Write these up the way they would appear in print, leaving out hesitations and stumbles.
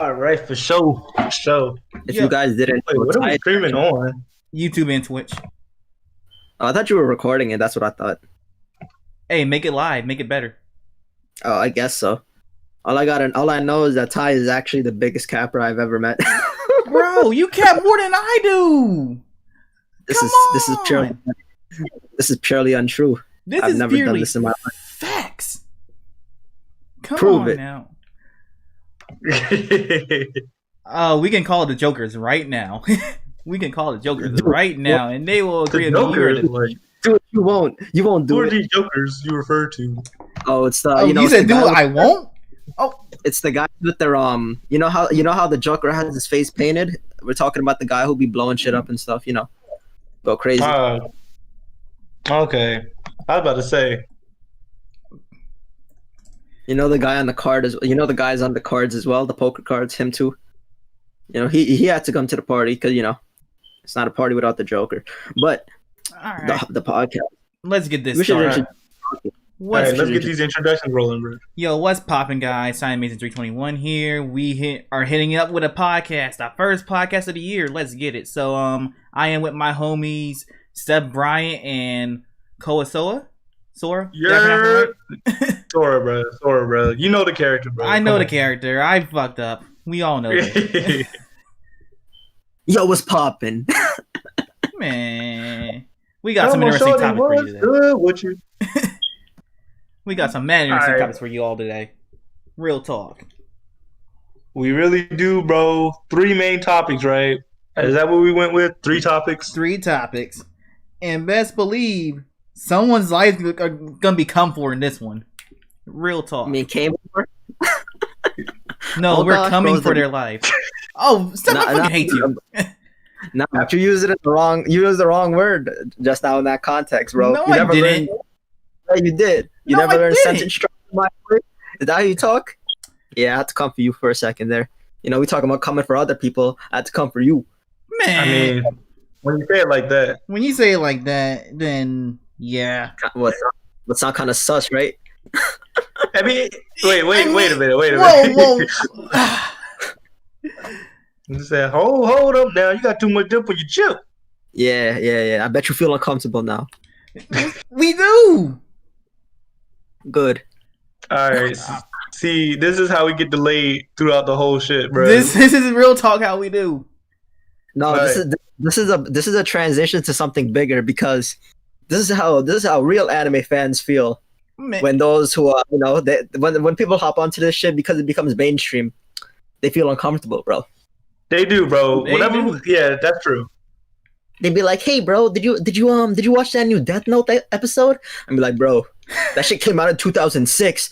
All right, for sure. For sure. If you guys didn't Wait, know, what are we streaming on? YouTube and Twitch. Oh, I thought you were recording it. That's what I thought. Hey, make it live. Make it better. Oh, I guess so. All I know is that Ty is actually the biggest capper I've ever met. Bro, you cap more than I do. This is purely untrue. I've never done this in my life. Facts. Come Prove on it. now. We can call it the Jokers right now. We can call it Jokers right now, and they will agree. Dude, you won't do Who are it. these jokers you refer to? Oh, it's the you said, "Dude, I won't." Oh, it's the guy with their You know how the Joker has his face painted. We're talking about the guy who'll be blowing shit up and stuff. Go crazy. Okay, I was about to say. The guy on the card the guys on the cards as well, the poker cards. Him too. He had to come to the party because it's not a party without the Joker. But all right. the podcast. Let's get this started. Let's get these introductions rolling, bro. Yo, what's poppin', guys? Simon Mason 321 here. We are hitting up with a podcast, our first podcast of the year. Let's get it. So, I am with my homies Stef Bryant and KowaSora. Sora? Yeah. Sora, bro. You know the character, bro. I know the character. I fucked up. We all know that. Yo, what's poppin'? Man. We got some interesting topics for you today. Good with you. We got some mad interesting topics for you all today. Real talk. We really do, bro. 3 main topics, right? Is that what we went with? 3 topics? 3 topics. And best believe someone's life is gonna be come for in this one. Real talk. I mean, came for? No, we're coming for their life. Oh, Stef, I fucking hate you. No, you used the wrong word just now in that context, bro. No, you I didn't. You did. You never learned sentence structure. Is that how you talk? Yeah, I had to come for you for a second there. We talking about coming for other people. I had to come for you. Man. I mean, when you say it like that. When you say it like that, then yeah. What's not kind of sus, right? I mean, wait a minute. Whoa. You said, hold up now. You got too much dip on your chip. Yeah. I bet you feel uncomfortable now. We do. Good. All right. See, this is how we get delayed throughout the whole shit, bro. This is real talk. How we do. No, right. this is a transition to something bigger because this is how real anime fans feel. Man. When those who are when people hop onto this shit because it becomes mainstream, they feel uncomfortable, bro. They do, bro. Yeah, that's true. They'd be like, "Hey, bro, did you watch that new Death Note episode?" I'd be like, "Bro, that shit came out in 2006."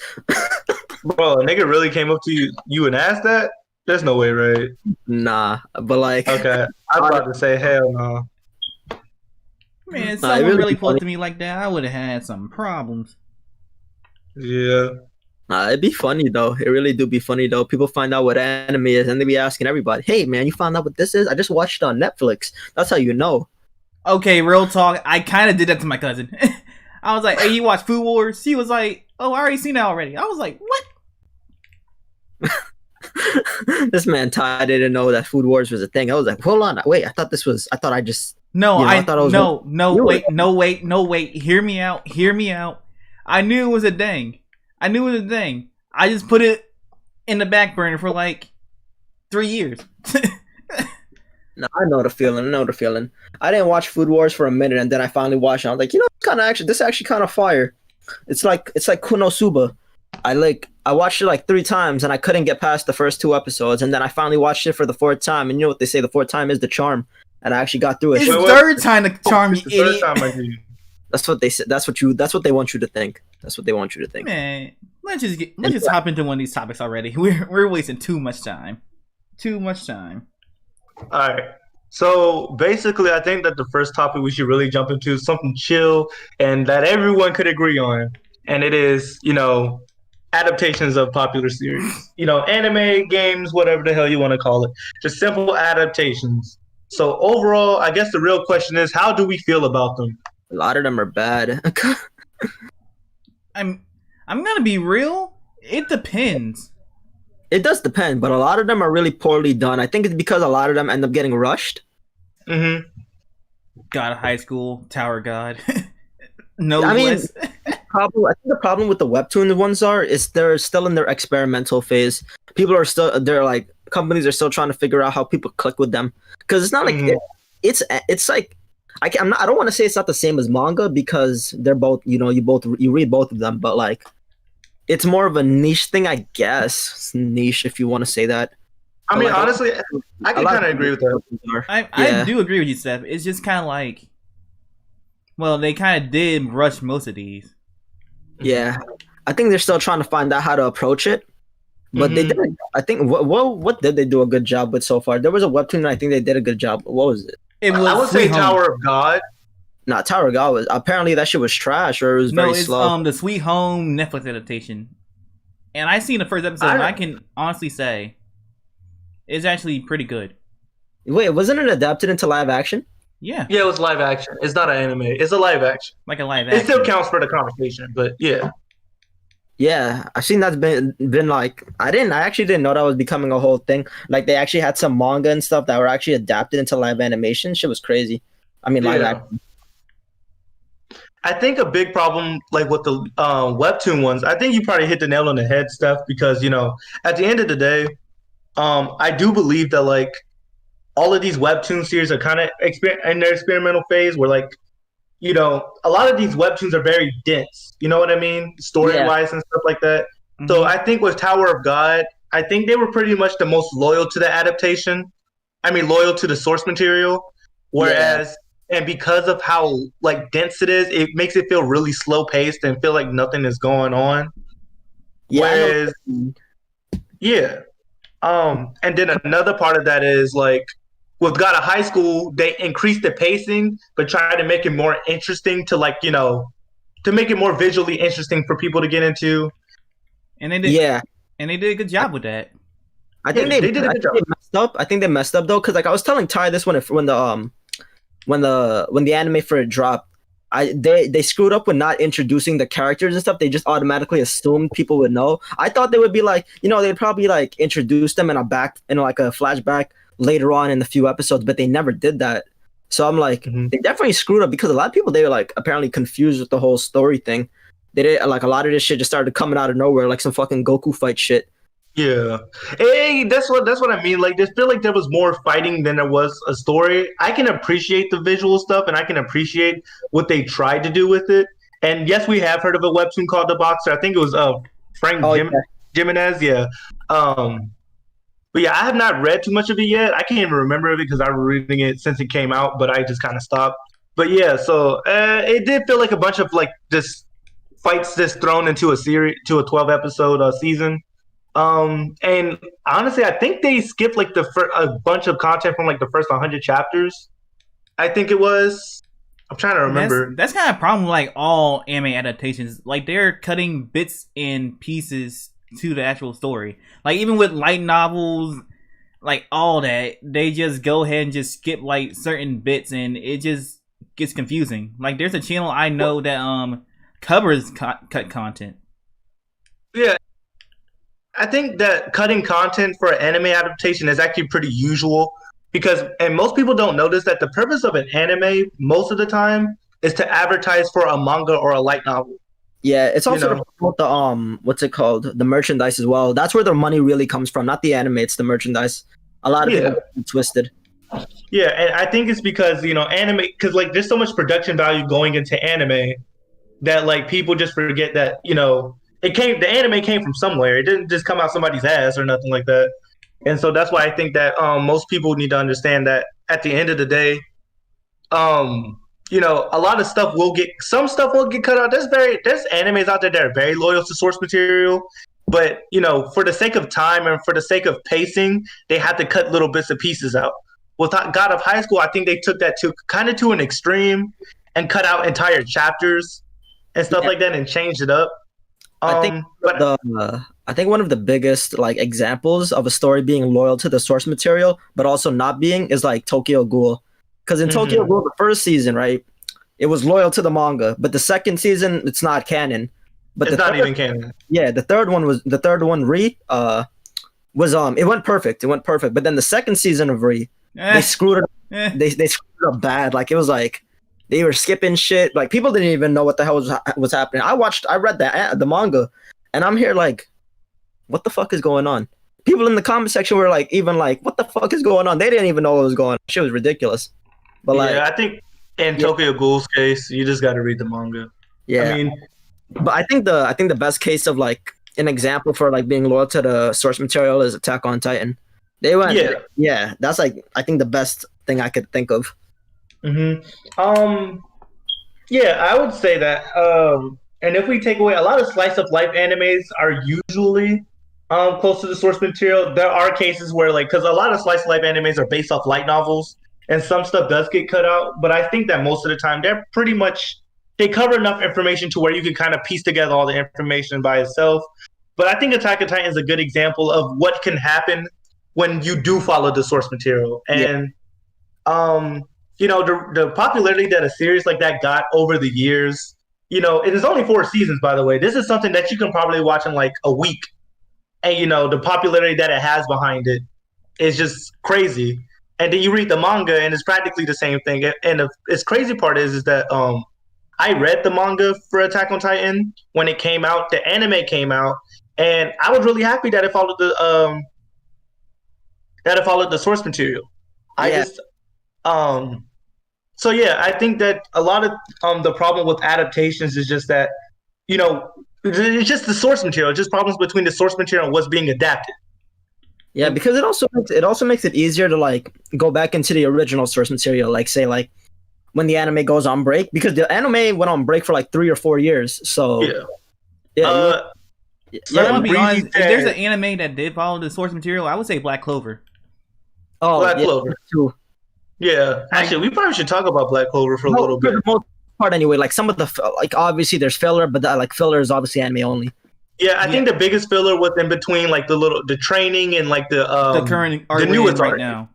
Bro, a nigga really came up to you and asked that? There's no way, right? Nah, but like, okay, I was about to say hell no. Man, someone really pulled to me like that, I would have had some problems. Yeah. It'd be funny though. It really do be funny though. People find out what anime is and they be asking everybody, "Hey man, you found out what this is? I just watched it on Netflix." That's how you know. Okay, real talk. I kind of did that to my cousin. I was like, "Hey, you watch Food Wars?" She was like, "Oh, I already seen that already." I was like, "What?" This man Ty didn't know that Food Wars was a thing. I was like, "Hold on, wait. I thought I just no. I thought it was no, wait. Hear me out. I knew it was a thing. I just put it in the back burner for like 3 years. No, I know the feeling. I didn't watch Food Wars for a minute, and then I finally watched it. I was like, this actually kind of fire. It's like Konosuba. I watched it like 3 times, and I couldn't get past the first 2 episodes, and then I finally watched it for the 4th time. And you know what they say? The 4th time is the charm, and I actually got through it. It's the 3rd time the charm, you idiot. Time I do. That's what they said. That's what they want you to think. Man, let's just hop into one of these topics already. We're wasting too much time. All right. So basically, I think that the first topic we should really jump into is something chill and that everyone could agree on, and it is adaptations of popular series. Anime, games, whatever the hell you want to call it. Just simple adaptations. So overall, I guess the real question is, how do we feel about them? A lot of them are bad. I'm gonna be real. It depends. It does depend, but a lot of them are really poorly done. I think it's because a lot of them end up getting rushed. Mm-hmm. God of High School, Tower God. No, I mean, less. I think the problem with the webtoon ones is they're still in their experimental phase. People are still they're like companies are still trying to figure out how people click with them because it's not like Mhm. it's like I don't want to say it's not the same as manga because they're both you read both of them, but like it's more of a niche thing, I guess. It's niche if you want to say that. I But mean, like honestly, I can kind of agree with that. I do agree with you, Steph. It's just kind of like, well, they kind of did rush most of these. Yeah, I think they're still trying to find out how to approach it. But they did. I think what did they do a good job with so far? There was a webtoon that I think they did a good job. What was it? It was I would Sweet say Home. Tower of God. Not Tower of God was apparently that shit was trash or it was No, very it's slow. the Sweet Home Netflix adaptation. And I seen the first episode, and I can honestly say it's actually pretty good. Wait, wasn't it adapted into live action? Yeah, Yeah, it was live action. It's not an anime. It's a live action. like a live action. It still counts for the conversation, but yeah. Yeah, I've seen that's been like I actually didn't know that was becoming a whole thing. Like they actually had some manga and stuff that were actually adapted into live animation. Shit was crazy. I mean live Yeah. action. I think a big problem, like with the webtoon ones, I think you probably hit the nail on the head, Steph, because at the end of the day, I do believe that like all of these webtoon series are kind of in their experimental phase, where like a lot of these webtoons are very dense. You know what I mean, story wise and stuff like that. Mhm. So I think with Tower of God, I think they were pretty much the most loyal to the adaptation. I mean, loyal to the source material, whereas. And because of how like dense it is, it makes it feel really slow paced and feel like nothing is going on. Yeah, Whereas, and then another part of that is like with God of High School, they increased the pacing, but try to make it more interesting to like to make it more visually interesting for people to get into. And they did. And they did a good job with that. I think they did a good job. They messed up. I think they messed up though, because like I was telling Ty this when the anime for it dropped, they screwed up with not introducing the characters and stuff. They just automatically assumed people would know. I thought they would be like, they'd probably like introduce them in like a flashback later on in the few episodes, but they never did that. So I'm like, they definitely screwed up because a lot of people they were like apparently confused with the whole story thing. They did like a lot of this shit just started coming out of nowhere, like some fucking Goku fight shit. Yeah, hey, that's what I mean. Like, I feel like there was more fighting than there was a story. I can appreciate the visual stuff, and I can appreciate what they tried to do with it. And yes, we have heard of a webtoon called The Boxer. I think it was Frank Jimenez. Yeah. But yeah, I have not read too much of it yet. I can't even remember it because I've been reading it since it came out, but I just kind of stopped. But yeah, so it did feel like a bunch of like just fights just thrown into a series, to a 12 episode season. And honestly, I think they skipped like a bunch of content from like the first 100 chapters. I think it was. I'm trying to remember. That's kind of a problem with like all anime adaptations. Like they're cutting bits and pieces to the actual story. Like even with light novels, like all that, they just go ahead and just skip like certain bits, and it just gets confusing. Like there's a channel I know that covers cut content. Yeah. I think that cutting content for an anime adaptation is actually pretty usual and most people don't notice that the purpose of an anime most of the time is to advertise for a manga or a light novel. Yeah, it's also to promote the what's it called? The merchandise as well. That's where the money really comes from, not the anime, it's the merchandise. A lot of people get twisted. Yeah, and I think it's because, anime, because like there's so much production value going into anime that like people just forget that, the anime came from somewhere. It didn't just come out somebody's ass or nothing like that. And so that's why I think that most people need to understand that at the end of the day, a lot of stuff some stuff will get cut out. There's animes out there that are very loyal to source material, but for the sake of time and for the sake of pacing, they have to cut little bits and pieces out. With God of High School, I think they took that to an extreme and cut out entire chapters and stuff like that and changed it up. I think one of the biggest like examples of a story being loyal to the source material but also not being is like Tokyo Ghoul, because in Tokyo Ghoul the first season, right, it was loyal to the manga, but the second season it's not canon. But it's not even canon. Yeah, the third one was it went perfect. It went perfect. But then the second season of Re, Eh, they screwed it. eh. They screwed it up bad. Like it was like they were skipping shit. Like people didn't even know what the hell was happening. I read the manga, and I'm here like, what the fuck is going on? People in the comment section were like, even like, what the fuck is going on? They didn't even know what was going on. Shit was ridiculous. But like, I think in Tokyo Ghoul's case, you just got to read the manga. yeah. I mean, But I think the best case of like an example for like being loyal to the source material is Attack on Titan. They went, yeah. That's like I think the best thing I could think of. Yeah, I would say that. And if we take away a lot of slice of life animes are usually close to the source material. There are cases where like because a lot of slice of life animes are based off light novels, and some stuff does get cut out. But I think that most of the time they're pretty much they cover enough information to where you can kind of piece together all the information by itself. But I think Attack on Titan is a good example of what can happen when you do follow the source material. And the popularity that a series like that got over the years, it is only 4 seasons, by the way. This is something that you can probably watch in like a week. And the popularity that it has behind it is just crazy. And then you read the manga and it's practically the same thing. And the crazy part is that I read the manga for Attack on Titan when it came out. The anime came out, and I was really happy that it followed the source material. So yeah, I think that a lot of the problem with adaptations is just that it's just the source material, just problems between the source material and what's being adapted. Yeah, because it also makes it easier to like go back into the original source material, like say like when the anime goes on break, because the anime went on break for like 3 or 4 years. So I'm gonna be honest, if there's an anime that did follow the source material, I would say Black Clover. Oh, Black Clover too. Yeah, actually, we probably should talk about Black Clover for a little bit. For the most part, anyway. Like some of the like obviously there's filler, but that like filler is obviously anime only. Yeah, I think the biggest filler was in between like the training and like the current art the newest right art now.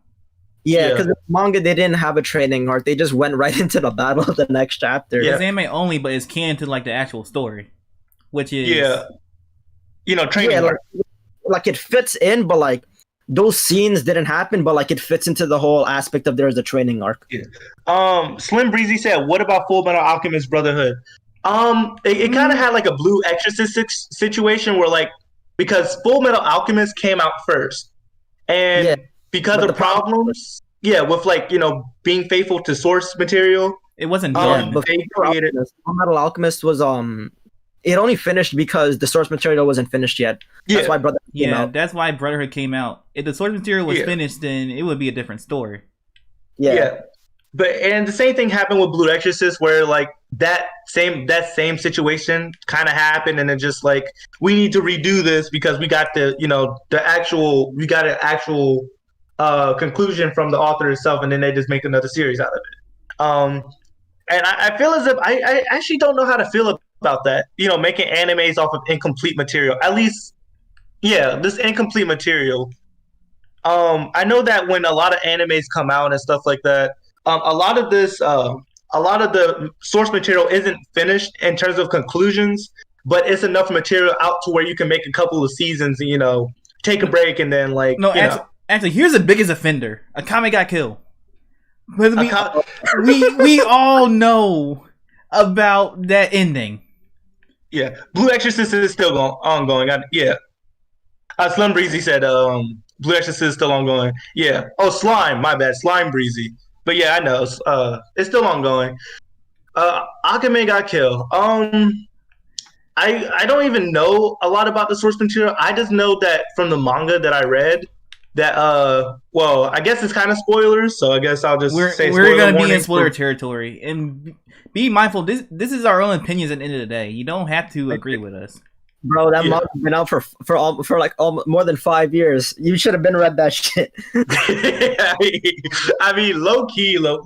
Yeah, because the manga they didn't have a training arc; they just went right into the battle of the next chapter. It's anime only, but it's canon to like the actual story, which is training. Yeah, like it fits in, but like those scenes didn't happen, but like it fits into the whole aspect of there is a training arc. Yeah. Slim Breezy said, "What about Full Metal Alchemist Brotherhood?" It kind of had like a Blue Exorcist situation where like because Full Metal Alchemist came out first, and because of problems, with like being faithful to source material, it wasn't done. They created Full Metal Alchemist was it only finished because the source material wasn't finished yet. That's why Brotherhood came out. That's why Brotherhood came out. If the source material was finished, then it would be a different story. And the same thing happened with Blue Exorcist, where like that same situation kind of happened, and it just like we need to redo this because we got an actual conclusion from the author itself, and then they just make another series out of it. And I feel as if I actually don't know how to feel about that. Making animes off of incomplete material. At least, this incomplete material. I know that when a lot of animes come out and stuff like that, a lot of the source material isn't finished in terms of conclusions, but it's enough material out to where you can make a couple of seasons and take a break and then like actually here's the biggest offender. Akame got killed. We all know about that ending. Yeah, Blue Exorcist is still ongoing. Slim Breezy said Blue Exorcist is still ongoing. Yeah. Oh, Slime. My bad. Slime Breezy. But yeah, I know. It's still ongoing. Akame got killed. I don't even know a lot about the source material. I just know that from the manga that I read that I guess it's kind of spoilers, so I guess I'll just say we're gonna be in spoiler territory, and be mindful. This is our own opinions at the end of the day. You don't have to agree with us. Bro, that manga's been out for like more than 5 years. You should have been read that shit. I mean, low key though.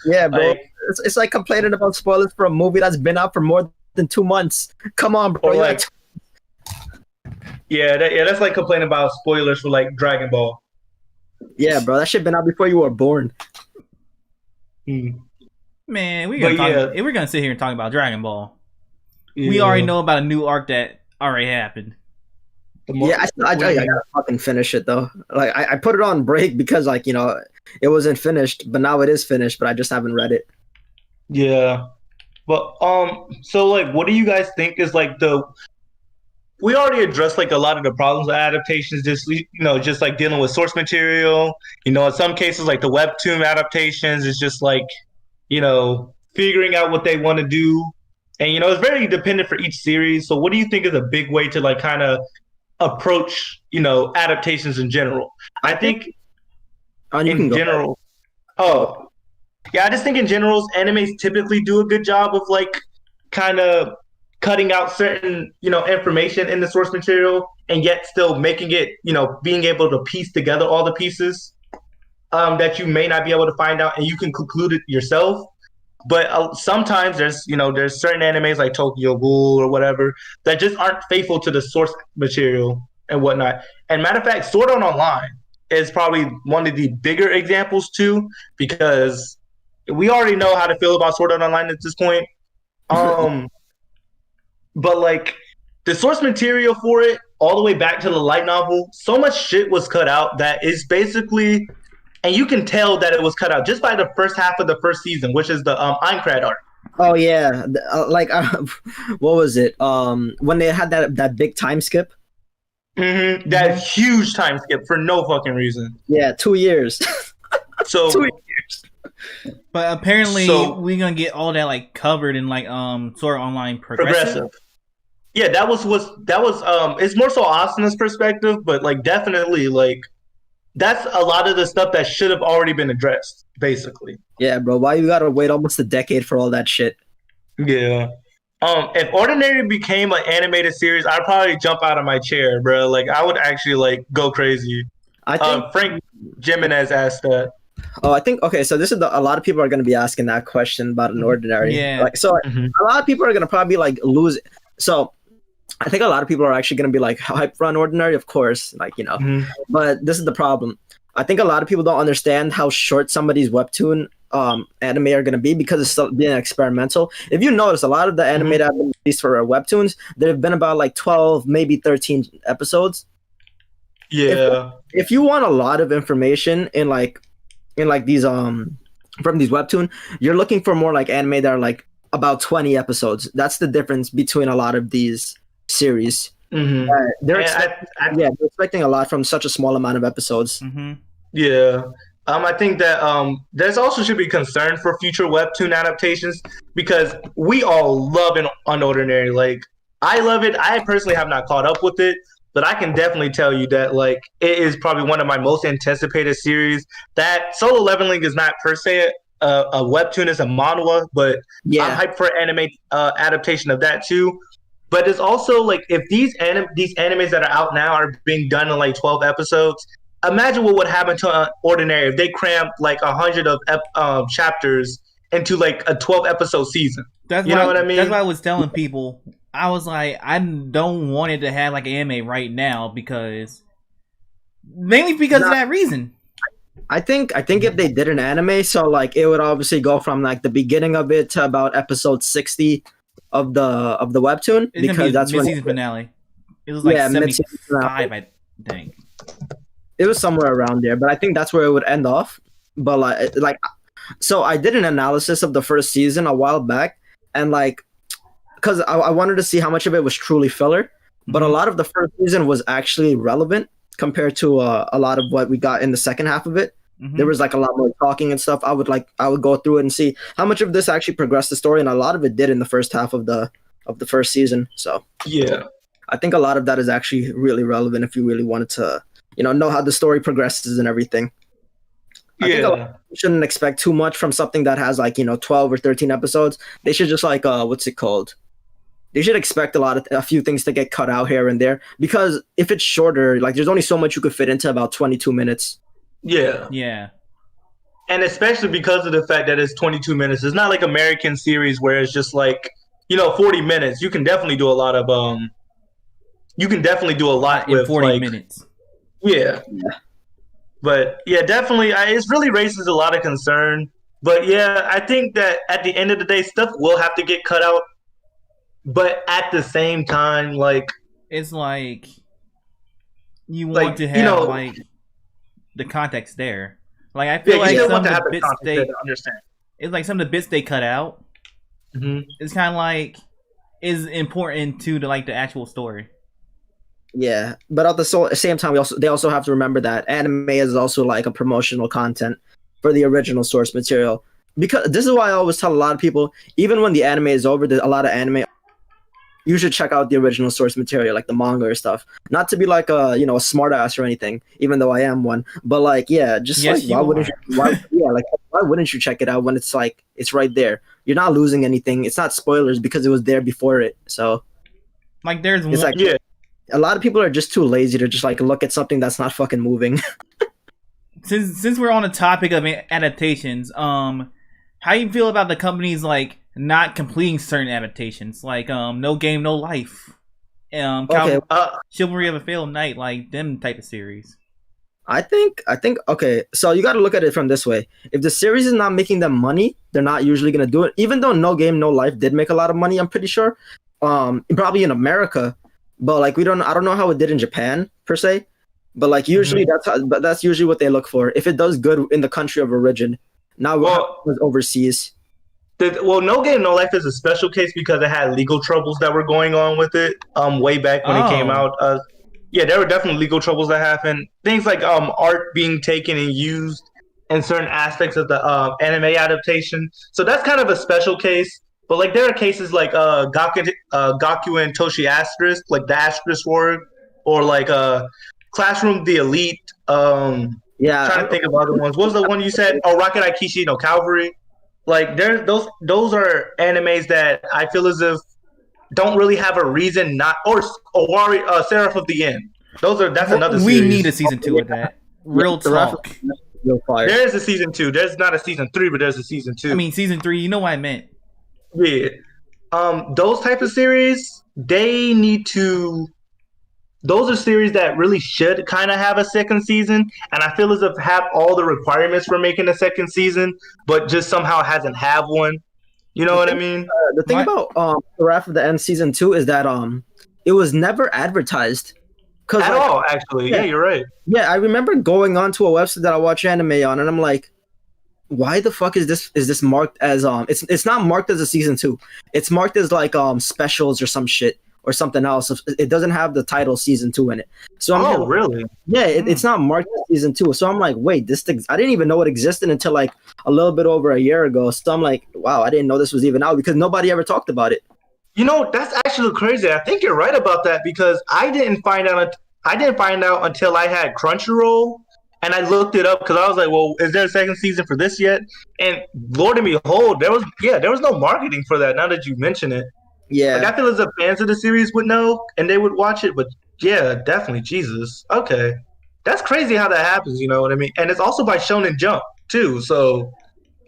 Yeah, bro. Like, it's like complaining about spoilers for a movie that's been out for more than 2 months. Come on, bro. That's like complaining about spoilers for like Dragon Ball. Yeah, bro, that shit been out before you were born. Man, we're gonna sit here and talk about Dragon Ball. We already know about a new arc that already happened. I gotta fucking finish it though. Like I put it on break because like it wasn't finished, but now it is finished. But I just haven't read it. Yeah. But so like, what do you guys think is like the? We already addressed like a lot of the problems with adaptations. Just like dealing with source material. In some cases, like the webtoon adaptations is just like, figuring out what they want to do, and it's very dependent for each series. So, what do you think is a big way to like kind of approach adaptations in general? I think You can in go. general, oh yeah, I just think in general, animes typically do a good job of like kind of cutting out certain, information in the source material and yet still making it, being able to piece together all the pieces that you may not be able to find out and you can conclude it yourself. But sometimes there's certain animes like Tokyo Ghoul or whatever that just aren't faithful to the source material and whatnot. And matter of fact, Sword Art Online is probably one of the bigger examples too, because we already know how to feel about Sword Art Online at this point. But like the source material for it, all the way back to the light novel, so much shit was cut out that is basically, and you can tell that it was cut out just by the first half of the first season, which is the Aincrad arc. Oh yeah, what was it? When they had that big time skip. That huge time skip for no fucking reason. Yeah, 2 years. So 2 years. But apparently we're gonna get all that like covered in like Sword Art Online progressive. Yeah, that was it's more so Asana's perspective, but like definitely like that's a lot of the stuff that should have already been addressed, basically. Yeah, bro. Why you gotta wait almost a decade for all that shit? Yeah. If Ordinary became an animated series, I'd probably jump out of my chair, bro. Like I would actually like go crazy. I think Frank Jimenez asked that. Oh, I think okay. So this is a lot of people are going to be asking that question about an Ordinary. Yeah. Like, so a lot of people are going to probably like lose. So I think a lot of people are actually going to be like hyped for an Ordinary, of course, like But this is the problem. I think a lot of people don't understand how short some of these webtoon anime are going to be because it's still being experimental. If you notice, a lot of the anime that have been released for webtoons, they've been about like 12, maybe 13 episodes. Yeah. If you want a lot of information in these from these webtoon, you're looking for more like anime that are like about 20 episodes. That's the difference between a lot of these series. They're expecting a lot from such a small amount of episodes. Yeah. I think that there's also should be concern for future webtoon adaptations because we all love an Unordinary. Like I love it. I personally have not caught up with it, but I can definitely tell you that like it is probably one of my most anticipated series. That Solo Leveling is not per se a webtoon, it's a manhwa, but I'm hyped for anime adaptation of that too. But it's also like if these animes that are out now are being done in like 12 episodes, imagine what would happen to Ordinary if they cramped like 100 of chapters into like a 12 episode season. That's what I mean. That's what I was telling people. I was like, I don't want it to have like anime right now mainly because of that reason. I think if they did an anime, so like it would obviously go from like the beginning of it to about episode 60 of the webtoon because that's when mid-season finale. It was like 75, I think. It was somewhere around there, but I think that's where it would end off. But like, so I did an analysis of the first season a while back, and like, because I wanted to see how much of it was truly filler, but a lot of the first season was actually relevant compared to a lot of what we got in the second half of it. There was like a lot more talking and stuff. I would go through it and see how much of this actually progressed the story, and a lot of it did in the first half of the first season. So yeah, I think a lot of that is actually really relevant if you really wanted to, know how the story progresses and everything. I think a lot of people shouldn't expect too much from something that has like 12 or 13 episodes. They should just like what's it called? They should expect a few things to get cut out here and there because if it's shorter, like there's only so much you could fit into about 22 minutes. Yeah. And especially because of the fact that it's 22 minutes. It's not like American series where it's just like, 40 minutes. You can definitely do a lot of in 40 minutes. Yeah. But yeah, definitely it really raises a lot of concern. But yeah, I think that at the end of the day stuff will have to get cut out. But at the same time, like it's like you Like, want to you have know, like the context there. Like I yeah, feel you like still some want of to the have the bits context there to understand. it's like some of the bits they cut out. Hmm. It's kind of like is important to the like the actual story. Yeah, but at the same time, they also have to remember that anime is also like a promotional content for the original source material. Because this is why I always tell a lot of people, even when the anime is over, there's a lot of anime. You should check out the original source material, like the manga or stuff. Not to be like a a smartass or anything, even though I am one. But like, yeah, just Yes, like you are. why wouldn't you check it out when it's like it's right there? You're not losing anything. It's not spoilers because it was there before it. So Like there's it's one. like Yeah. a lot of people are just too lazy to just like look at something that's not fucking moving. Since we're on the topic of adaptations, how you feel about the companies like not completing certain adaptations, like No Game No Life, Okay, Chivalry of a Failed Knight, like them type of series. I think okay, so you got to look at it from this way. If the series is not making them money, they're not usually going to do it. Even though No Game No Life did make a lot of money, I'm pretty sure. Probably in America, but like I don't know how it did in Japan per se. But like usually that's usually what they look for. If it does good in the country of origin. Now Well, what overseas. No Game No Life is a special case because it had legal troubles that were going on with it. Way back when it came Oh, out. Yeah, there were definitely legal troubles that happened. Things like art being taken and used in certain aspects of the anime adaptation. So that's kind of a special case. But like there are cases like Gaku and Toshi Asterisk, like the Asterisk Ward, or like Classroom the Elite. Trying Yeah, to think of other ones. What was the one you said? Oh, Rocket Aikishi no Calvary. Like there's those are animes that I feel as if don't really have a reason not or Owari Seraph of the End. That's another we series. need a season 2 of that. Real the ref- talk. real fire. There is a season 2. There's not a season 3, but there's a season 2. I mean, season 3. You know what I meant. Yeah. Those type of series, they need to. Those are series that really should kind of have a second season, and I feel as if have all the requirements for making a second season, but just somehow hasn't have one. You know what I mean? The thing about the Wrath of the End season 2 is that it was never advertised. At all, actually. Yeah, you're right. Yeah, I remember going onto a website that I watch anime on, and I'm like, why the fuck is this marked as it's not marked as a season 2. It's marked as like specials or some shit or something else. It doesn't have the title season 2 in it. So I'm really? Yeah, it's not marked as season 2. So I'm like, wait, this thing, I didn't even know it existed until like a little bit over a year ago. So I'm like, wow, I didn't know this was even out because nobody ever talked about it. You know, that's actually crazy. I think you're right about that because I didn't find out until I had Crunchyroll and I looked it up because I was like, well, is there a second season for this yet? And Lord and behold, there was no marketing for that. Now that you mention it, Yeah, like I feel as if fans of the series would know and they would watch it. But yeah, definitely, Jesus. Okay, that's crazy how that happens. You know what I mean? And it's also by Shonen Jump too, so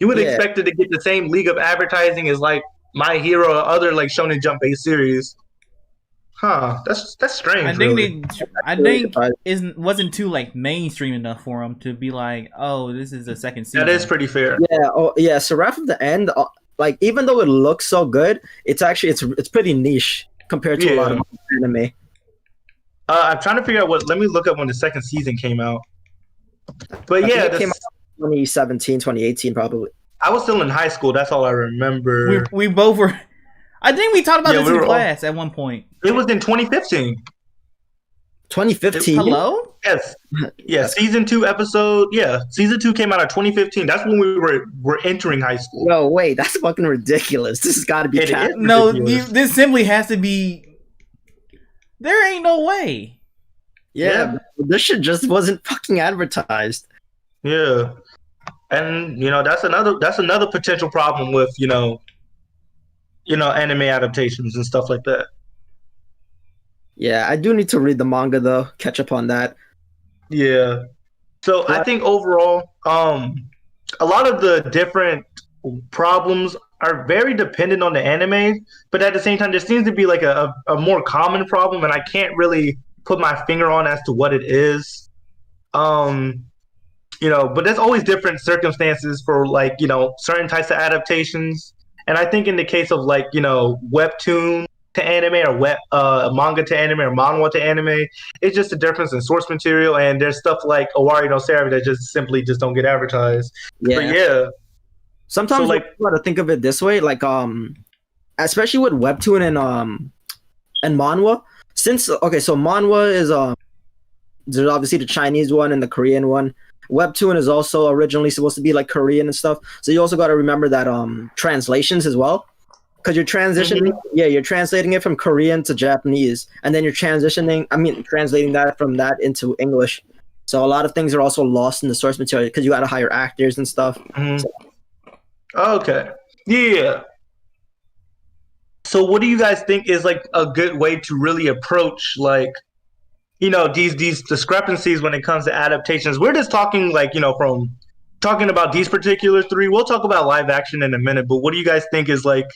you would expect it to get the same league of advertising as like My Hero or other like Shonen Jump based series. Huh? That's strange. I think wasn't too like mainstream enough for them to be like, oh, this is a second season. That is pretty fair. Yeah. Oh, yeah. So Wrath of the End, like even though it looks so good, it's actually it's pretty niche compared to a lot of anime. I'm trying to figure out let me look up when the second season came out. But yeah, it came out 2017, 2018 probably. I was still in high school. That's all I remember. We both were. I think we talked about this in class at one point. It was in 2015. 2015? Hello? Yes. Yeah, season 2 episode. Yeah, season 2 came out in 2015. That's when we were entering high school. No, wait, that's fucking ridiculous. This has got to be cat. No, this simply has to be. There ain't no way. Yeah, this shit just wasn't fucking advertised. Yeah. And that's another potential problem with anime adaptations and stuff like that. Yeah, I do need to read the manga though, catch up on that. Yeah. So I think overall, a lot of the different problems are very dependent on the anime, but at the same time, there seems to be like a more common problem, and I can't really put my finger on as to what it is. But there's always different circumstances for certain types of adaptations. And I think in the case of webtoon to anime or manga to anime or manhwa to anime. It's just a difference in source material, and there's stuff like Owari no Seraph that just simply just don't get advertised. But Yeah. yeah, so Sometimes like, you gotta think of it this way, like especially with webtoon and manhwa. Since okay, so manhwa is there's obviously the Chinese one and the Korean one. Webtoon is also originally supposed to be like Korean and stuff. So you also got to remember that translations as well, because you're transitioning. Yeah, you're translating it from Korean to Japanese, and then you're translating that from that into English. So a lot of things are also lost in the source material because you got to hire actors and stuff. So, okay, yeah. So what do you guys think is like a good way to really approach like, these discrepancies when it comes to adaptations? We're just talking like, from talking about these particular three. We'll talk about live action in a minute, but what do you guys think is like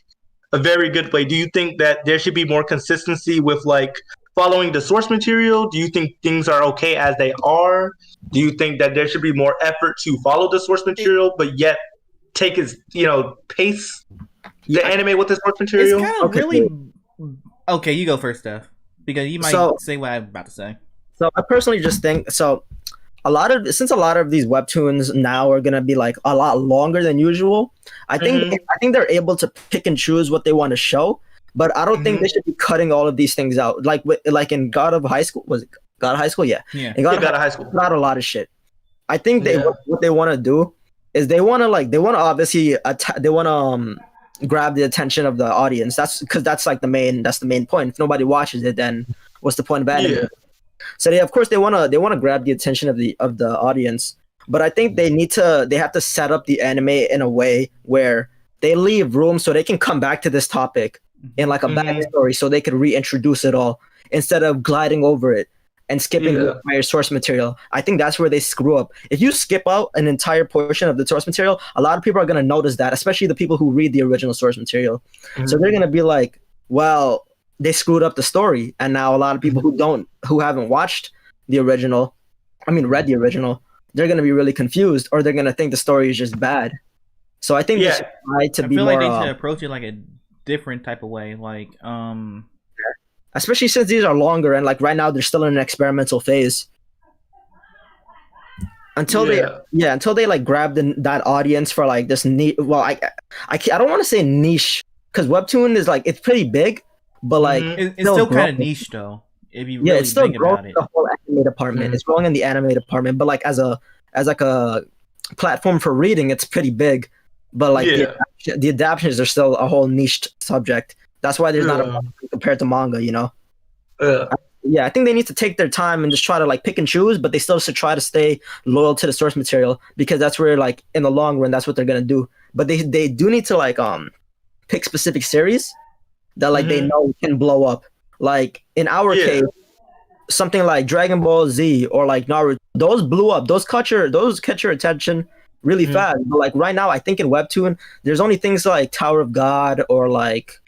a very good way? Do you think that there should be more consistency with like following the source material? Do you think things are okay as they are? Do you think that there should be more effort to follow the source material, but yet take its, pace the anime with the source material? It's kind of really okay. You go first, Steph, because you might say what I'm about to say. So I personally just think so. A lot of these webtoons now are gonna be like a lot longer than usual. I think they're able to pick and choose what they want to show, but I don't think they should be cutting all of these things out. Like in God of High School, was it God of High School? Yeah. Yeah. In God of High School, not a lot of shit. I think what they want to do is they want to obviously they want to grab the attention of the audience. That's because that's the main point. If nobody watches it, then what's the point of anime? Yeah. So of course they want to grab the attention of the audience, but I think they have to set up the anime in a way where they leave room so they can come back to this topic in like a backstory, so they could reintroduce it all instead of gliding over it and skipping the entire source material. I think that's where they screw up. If you skip out an entire portion of the source material, a lot of people are going to notice that, especially the people who read the original source material. So they're going to be like, well, they screwed up the story. And now a lot of people who haven't watched the original, read the original, they're going to be really confused, or they're going to think the story is just bad. So I think they should try to be more... I feel like they should approach it like a different type of way. Like, especially since these are longer, and like right now they're still in an experimental phase. Until they like grab that audience for like this niche. Well, I don't want to say niche, because webtoon is like, it's pretty big, but like it's still kind of niche though. If you really it's still think about growing it, the whole anime department. It's growing in the anime department, but like as a platform for reading, it's pretty big. But like the adaptations are still a whole niched subject. That's why there's not a compared to manga, I think they need to take their time and just try to like pick and choose, but they still should try to stay loyal to the source material, because that's where like in the long run that's what they're gonna do. But they do need to like pick specific series that like they know can blow up. Like in our case, something like Dragon Ball Z or like Naruto, those blew up. Those catch your attention really fast. But like right now, I think in webtoon, there's only things like Tower of God or like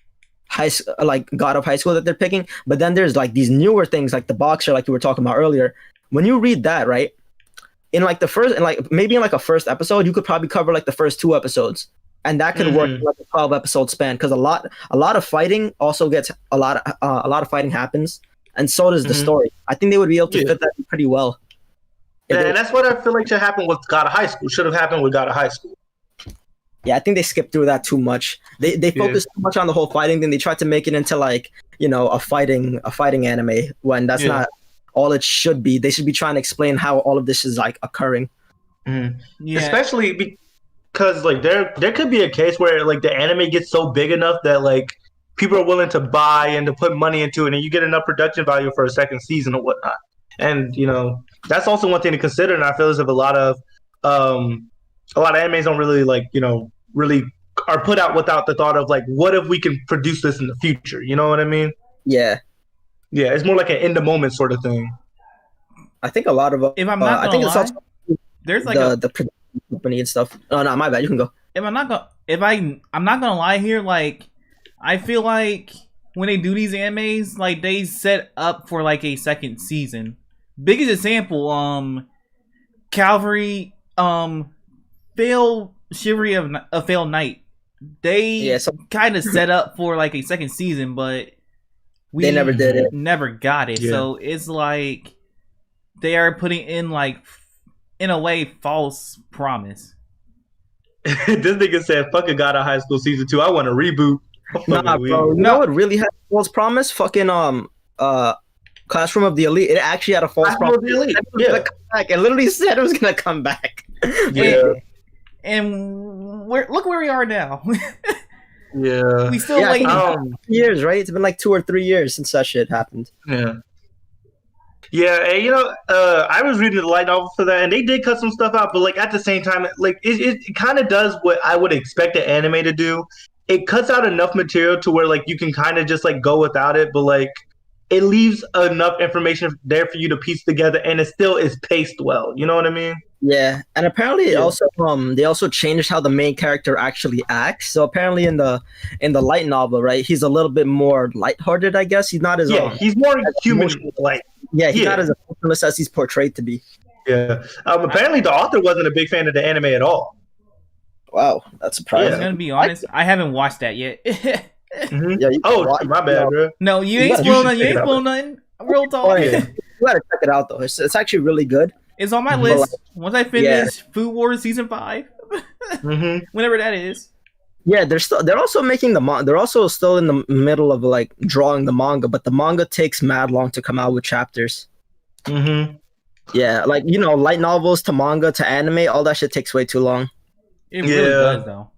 God of High School that they're picking. But then there's like these newer things like the Boxer, like you were talking about earlier. When you read that, right, in like maybe in like a first episode, you could probably cover like the first 2 episodes, and that could work in like a 12 episode span, because a lot of fighting also gets a lot of fighting happens, and so does the story. I think they would be able to fit that pretty well. And that's what I feel like should happen with God of High School. Should have happened with God of High School. Yeah, I think they skipped through that too much. They focused too much on the whole fighting thing. They tried to make it into like, a fighting anime, when that's not all it should be. They should be trying to explain how all of this is like occurring. Especially because like there could be a case where like the anime gets so big enough that like people are willing to buy and to put money into it, and you get enough production value for a second season or whatnot. And that's also one thing to consider. And I feel as if a lot of animes don't really like really are put out without the thought of like, what if we can produce this in the future? You know what I mean? Yeah. It's more like an in the moment sort of thing. I think a lot of if I'm not gonna lie, there's like the production company and stuff. Oh no, my bad. You can go. I'm not gonna lie here. Like, I feel like when they do these animes, like they set up for like a second season. Biggest example, Calvary, Chivalry of Fail Night. They kind of set up for like a second season, but They never did it. Never got it. Yeah. So it's like they are putting in like, in a way, false promise. This nigga said, "Fucking God of High School season 2. I want a reboot." Nah, bro. You know what really had a false promise? Fucking Classroom of the Elite. It actually had a false promise. Yeah. It literally said it was gonna come back. Yeah. And look where we are now. Yeah. We still waiting. years, right? It's been like 2 or 3 years since that shit happened. Yeah. Yeah, and I was reading the light novel for that, and they did cut some stuff out, but like at the same time, like it kind of does what I would expect an anime to do. It cuts out enough material to where like you can kind of just like go without it, but like it leaves enough information there for you to piece together, and it still is paced well. You know what I mean? Yeah, and apparently it also they also changed how the main character actually acts. So apparently in the light novel, right, he's a little bit more lighthearted, I guess. He's not as he's more human like. Yeah, he's not as emotionless as he's portrayed to be. Yeah. Apparently the author wasn't a big fan of the anime at all. Wow, that's surprising. I'm gonna be honest, I haven't watched that yet. Mm-hmm. Yeah, my bad, bro. No, you ain't spoiled nothing. You ain't spoiled nothing. Real talk. Oh, yeah. You gotta check it out though. It's actually really good. It's on my list. Once I finish Food Wars season 5, whenever that is. Yeah, they're also making they're also still in the middle of like drawing the manga, but the manga takes mad long to come out with chapters. Yeah, like light novels to manga to anime, all that shit takes way too long. It really does though.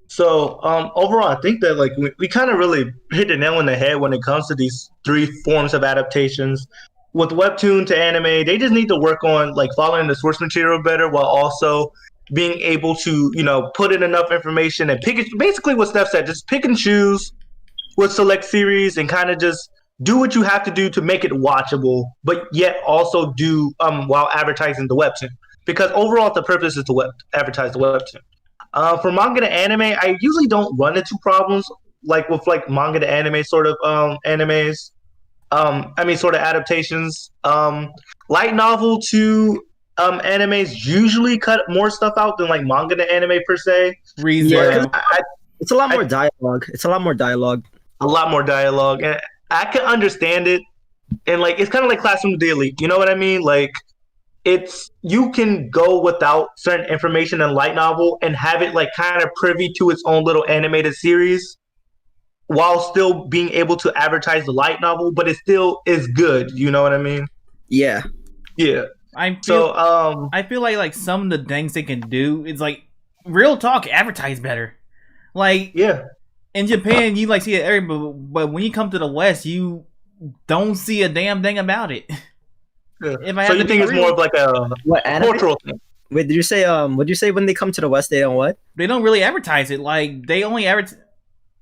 So overall, I think that like we kind of really hit the nail on the head when it comes to these 3 forms of adaptations. With webtoon to anime, they just need to work on like following the source material better, while also being able to put in enough information and pick it. Basically, what Steph said, just pick and choose with select series and kind of just do what you have to do to make it watchable, but yet also do while advertising the webtoon. Because overall, the purpose is to advertise the webtoon. For manga to anime, I usually don't run into problems like with like manga to anime sort of animes. Sort of adaptations. Light novel to animes usually cut more stuff out than like manga to anime per se. Reason. It's a lot more dialogue. A lot more dialogue, and I can understand it. And like it's kind of like Classroom of the Elite. You know what I mean? Like you can go without certain information in light novel and have it like kind of privy to its own little animated series, while still being able to advertise the light novel, but it still is good. You know what I mean? Yeah. Yeah. I feel like some of the things they can do is like real talk advertise better. Like in Japan, you like see it everywhere, but when you come to the West, you don't see a damn thing about it. Yeah. So you think it's more of like a cultural thing? Wait, did you say what'd you say when they come to the West they don't what? They don't really advertise it. Like they only advertise.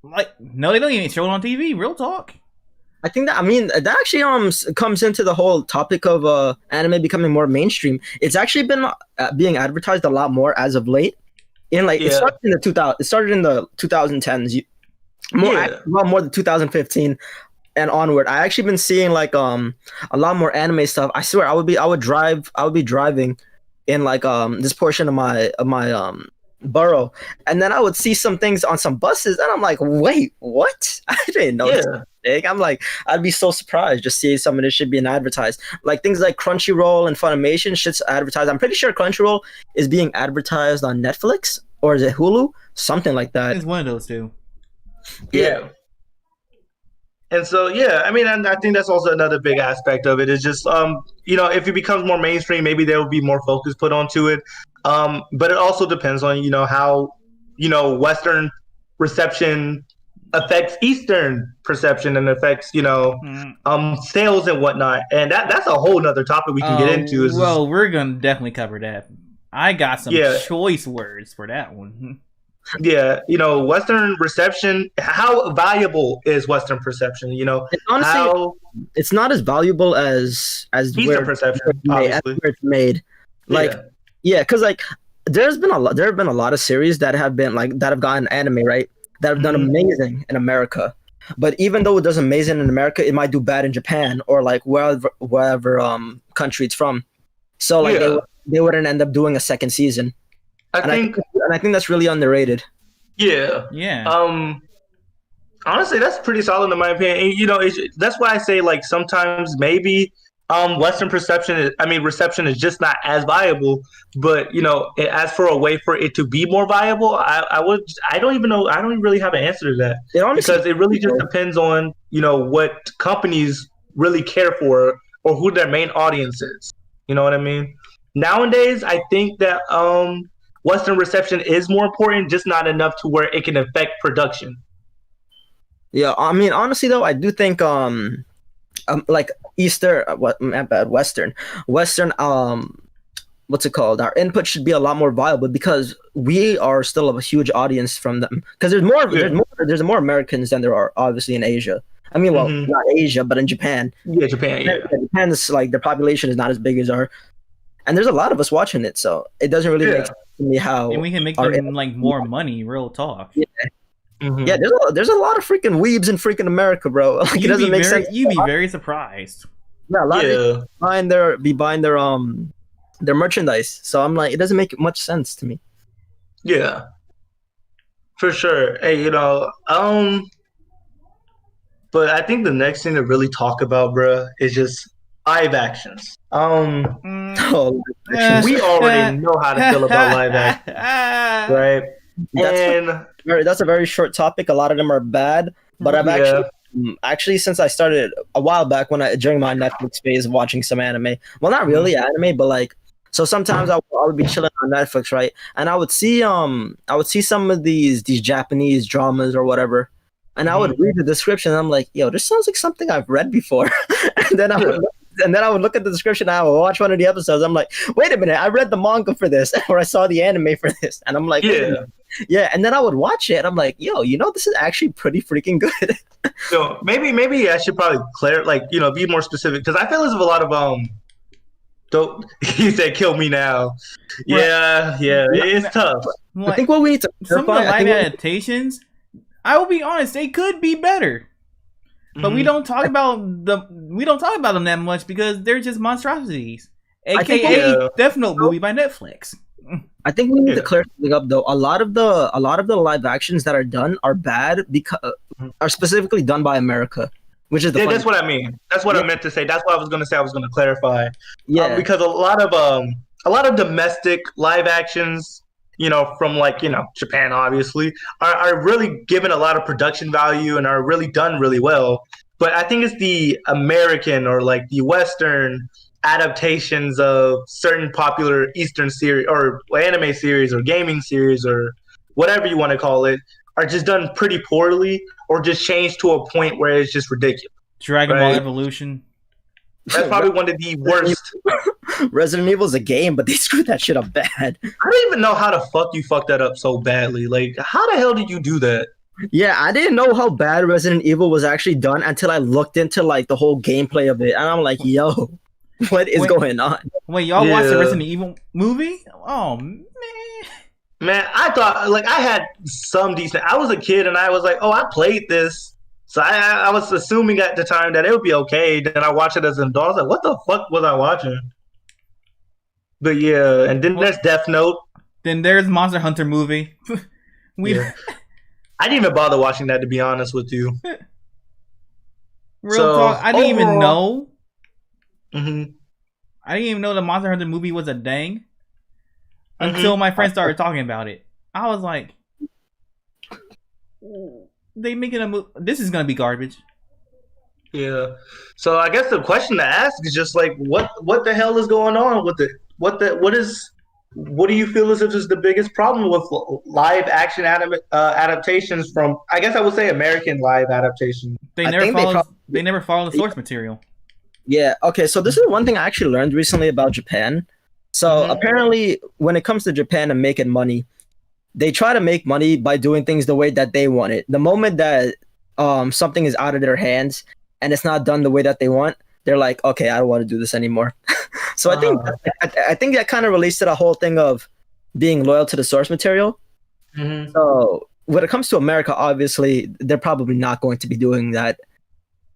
Like no, they don't even show it on TV. Real talk. I think that actually comes into the whole topic of anime becoming more mainstream. It's actually been being advertised a lot more as of late. It started in the 2010s. More than 2015 and onward. I actually been seeing like a lot more anime stuff. I swear I would be driving in like this portion of my borough, and then I would see some things on some buses, and I'm like, wait, what? I didn't know this. I'm like, I'd be so surprised just seeing some of this shit being advertised. Like things like Crunchyroll and Funimation shit's advertised. I'm pretty sure Crunchyroll is being advertised on Netflix, or is it Hulu? Something like that. It's one of those two. Yeah. And so, I think that's also another big aspect of it is just, if it becomes more mainstream, maybe there will be more focus put onto it. But it also depends on, how, Western reception affects Eastern perception and affects, sales and whatnot. And that's a whole nother topic we can get into. Well, we're going to definitely cover that. I got some choice words for that one. Yeah, Western reception. How valuable is Western perception? Honestly, it's not as valuable as Eastern perception. Obviously, where it's made. Like, because like there have been a lot of series that have gotten anime, right? That have done amazing in America. But even though it does amazing in America, it might do bad in Japan or like wherever country it's from. So like they wouldn't end up doing a second season. I think that's really underrated. Yeah. Yeah. Honestly, that's pretty solid in my opinion. And, that's why I say like sometimes maybe Western reception is just not as viable. But as for a way for it to be more viable, I don't even know. I don't really have an answer to that It honestly, because it really just depends on what companies really care for or who their main audience is. You know what I mean? Nowadays, I think that Western reception is more important, just not enough to where it can affect production. yeah. I mean, honestly though, I do think like Eastern, what not bad, Western what's it called? Our input should be a lot more viable because we are still a huge audience from them. Because there's more Americans than there are obviously in Asia. I mean, well, Mhm. not Asia, but in Japan. Yeah, Japan. Yeah. Japan is like their population is not as big as our, and there's a lot of us watching it, so it doesn't really make sense to me how. And we can make our them like more money. Real talk. Yeah, Mhm. yeah. There's a lot of freaking weebs in freaking America, bro. Like it doesn't make sense. You'd be very surprised. Yeah, a lot of people be buying their merchandise. So I'm like, it doesn't make much sense to me. Yeah, for sure. Hey, but I think the next thing to really talk about, bruh, is just live actions. Oh, We already know how to feel about live actions, right? That's a very short topic. A lot of them are bad, but I've actually since I started a while back during my Netflix phase of watching some anime. Well, not really anime, but like so sometimes I would be chilling on Netflix, right? And I would see some of these Japanese dramas or whatever. And I would read the description and I'm like, yo, this sounds like something I've read before. and then I would look at the description and I would watch one of the episodes. I'm like, wait a minute, I read the manga for this or I saw the anime for this. And I'm like, yeah. And then I would watch it and I'm like, yo, this is actually pretty freaking good. So maybe I should probably be more specific because I feel there's a lot of don't you said kill me now. Yeah, it's tough. I think what we need to some of the live adaptations, I will be honest, they could be better. But we don't talk about them that much because they're just monstrosities. AKA Death Note movie by Netflix. I think we need to clear something up though. A lot of the live actions that are done are bad because are specifically done by America, which is that's what I mean. That's what I meant to say. That's what I was going to say. I was going to clarify. Yeah, because a lot of domestic live actions, from Japan, obviously, are really given a lot of production value and are really done really well. But I think it's the American or like the Western adaptations of certain popular Eastern series or anime series or gaming series or whatever you want to call it are just done pretty poorly or just changed to a point where it's just ridiculous. Dragon Ball Evolution. That's probably one of the worst. Resident Evil is a game, but they screwed that shit up bad. I don't even know how the fuck you fucked that up so badly. Like, how the hell did you do that? Yeah, I didn't know how bad Resident Evil was actually done until I looked into like the whole gameplay of it, and I'm like, yo, what is going on? Wait, y'all watched the Resident Evil movie? Oh man, I thought like I had some decent. I was a kid and I was like, oh, I played this, so I was assuming at the time that it would be okay. Then I watched it as an adult. I was like, what the fuck was I watching? But yeah, and then there's Death Note. Then there's Monster Hunter movie. I didn't even bother watching that, to be honest with you. Real talk, I didn't even know. Mm-hmm. I didn't even know the Monster Hunter movie was a dang until my friends started talking about it. I was like, they making a movie. This is gonna be garbage. Yeah. So I guess the question to ask is just like, what the hell is going on with it? What do you feel as if is the biggest problem with live action adaptations from, I guess I would say, American live adaptations? They never follow the source material. Yeah, okay, so this is one thing I actually learned recently about Japan. So apparently when it comes to Japan and making money, they try to make money by doing things the way that they want it. The moment that something is out of their hands and it's not done the way that they want, they're like, okay, I don't want to do this anymore. So I think that kind of relates to the whole thing of being loyal to the source material. So when it comes to America, obviously they're probably not going to be doing that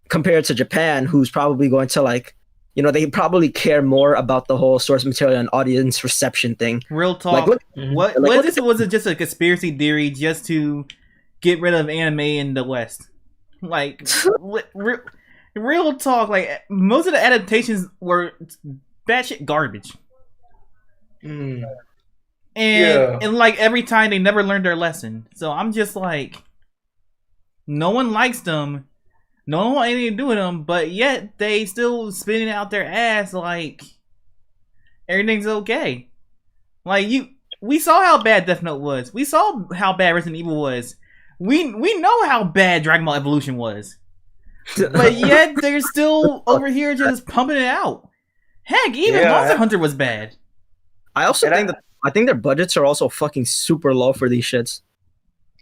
compared to Japan, who's probably going to like, they probably care more about the whole source material and audience reception thing. Real talk. Was it just a conspiracy theory just to get rid of anime in the West? Like, real talk. Like, most of the adaptations were batshit garbage. Mm. And like every time they never learned their lesson. So I'm just like, no one likes them. No one wants anything to do with them, but yet they still spinning out their ass like everything's okay. Like we saw how bad Death Note was. We saw how bad Resident Evil was. We know how bad Dragon Ball Evolution was. But yet they're still over here just pumping it out. Heck, even Monster Hunter was bad. I also think I think their budgets are also fucking super low for these shits.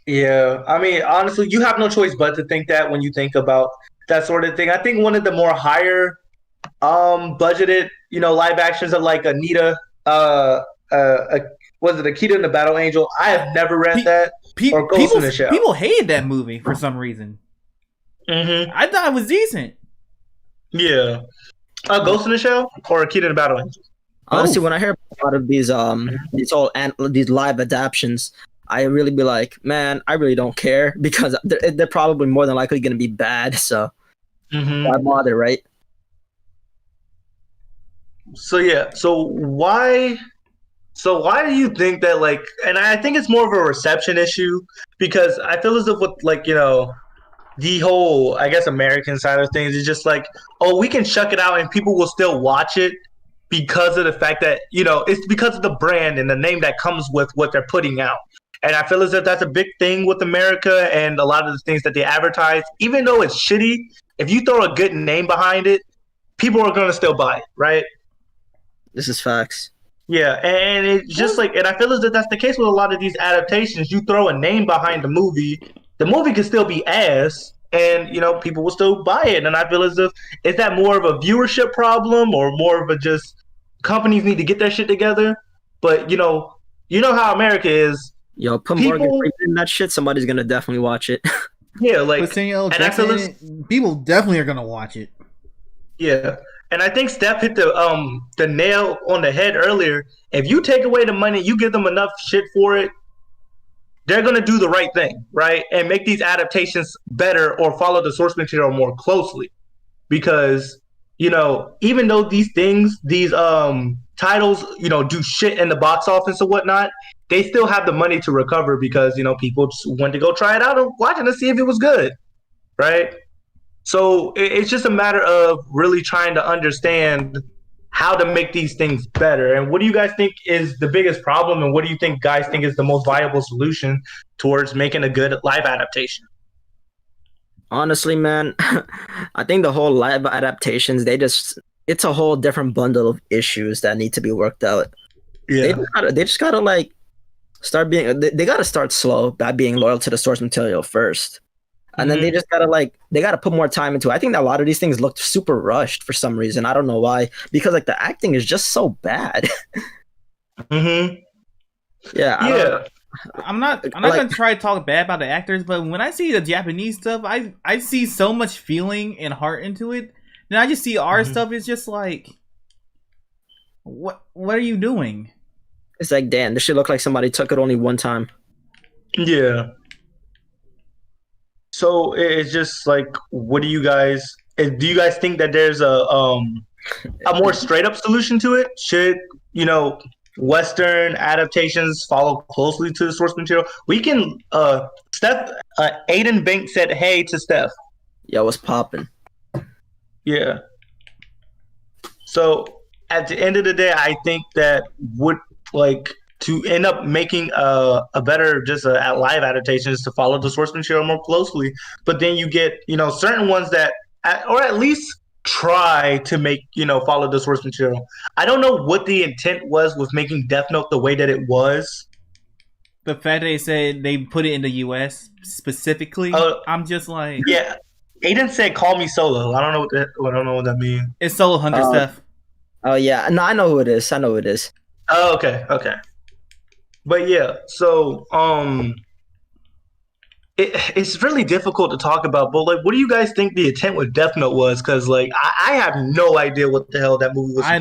Yeah, I mean, honestly, you have no choice but to think that when you think about that sort of thing. I think one of the more higher budgeted, live actions are like Anita, was it Akita and the Battle Angel? I have never read that. Or Ghost in the Shell. People hated that movie for some reason. Mm-hmm. I thought it was decent. Yeah. Ghost in the Shell or Akita and the Battle Angel? Honestly, when I hear a lot of these these live adaptions, I really be like, man, I really don't care because they're probably more than likely going to be bad. So why bother, right? So yeah, so why do you think that, like, and I think it's more of a reception issue because I feel as if with, like, the whole, I guess, American side of things is just like, oh, we can chuck it out and people will still watch it because of the fact that, it's because of the brand and the name that comes with what they're putting out. And I feel as if that's a big thing with America and a lot of the things that they advertise. Even though it's shitty, if you throw a good name behind it, people are going to still buy it, right? This is facts. Yeah, and it's just like, and I feel as if that's the case with a lot of these adaptations. You throw a name behind the movie can still be ass, and people will still buy it. And I feel as if, is that more of a viewership problem or more of a just companies need to get their shit together? But you know how America is. Yo, put Morgan Freeman in that shit. Somebody's gonna definitely watch it. Yeah, like, but people definitely are gonna watch it. Yeah, and I think Steph hit the nail on the head earlier. If you take away the money, you give them enough shit for it, they're gonna do the right thing, right? And make these adaptations better or follow the source material more closely. Because, even though these titles, do shit in the box office and whatnot, they still have the money to recover because, people just went to go try it out and watch it to see if it was good, right? So it's just a matter of really trying to understand how to make these things better. And what do you guys think is the biggest problem? And what do you think guys think is the most viable solution towards making a good live adaptation? Honestly, man, I think the whole live adaptations, it's a whole different bundle of issues that need to be worked out. Yeah. They just gotta like start being, they gotta start slow by being loyal to the source material first. And then they just gotta put more time into it. I think that a lot of these things looked super rushed for some reason. I don't know why, because like the acting is just so bad. Yeah. I'm not gonna try to talk bad about the actors, but when I see the Japanese stuff, I see so much feeling and heart into it. Then I just see our stuff. It's just like, what are you doing? It's like, damn, this should look like somebody took it only one time. Yeah. So it's just like, what do you guys think that there's a more straight up solution to it? Should, Western adaptations follow closely to the source material? We can, Aiden Banks said hey to Steph. Yeah, what's popping? Yeah. So at the end of the day, I think that would like to end up making a better live adaptations to follow the source material more closely. But then you get, certain ones that, or at least try to make, follow the source material. I don't know what the intent was with making Death Note the way that it was. The fact that they said they put it in the US specifically, I'm just like, yeah. Aiden said, "Call me Solo." I don't know what that means. It's Solo Hunter stuff. Oh yeah, no, I know who it is. Oh, okay. But yeah, so it's really difficult to talk about. But like, what do you guys think the intent with Death Note was? Because like, I have no idea what the hell that movie was. I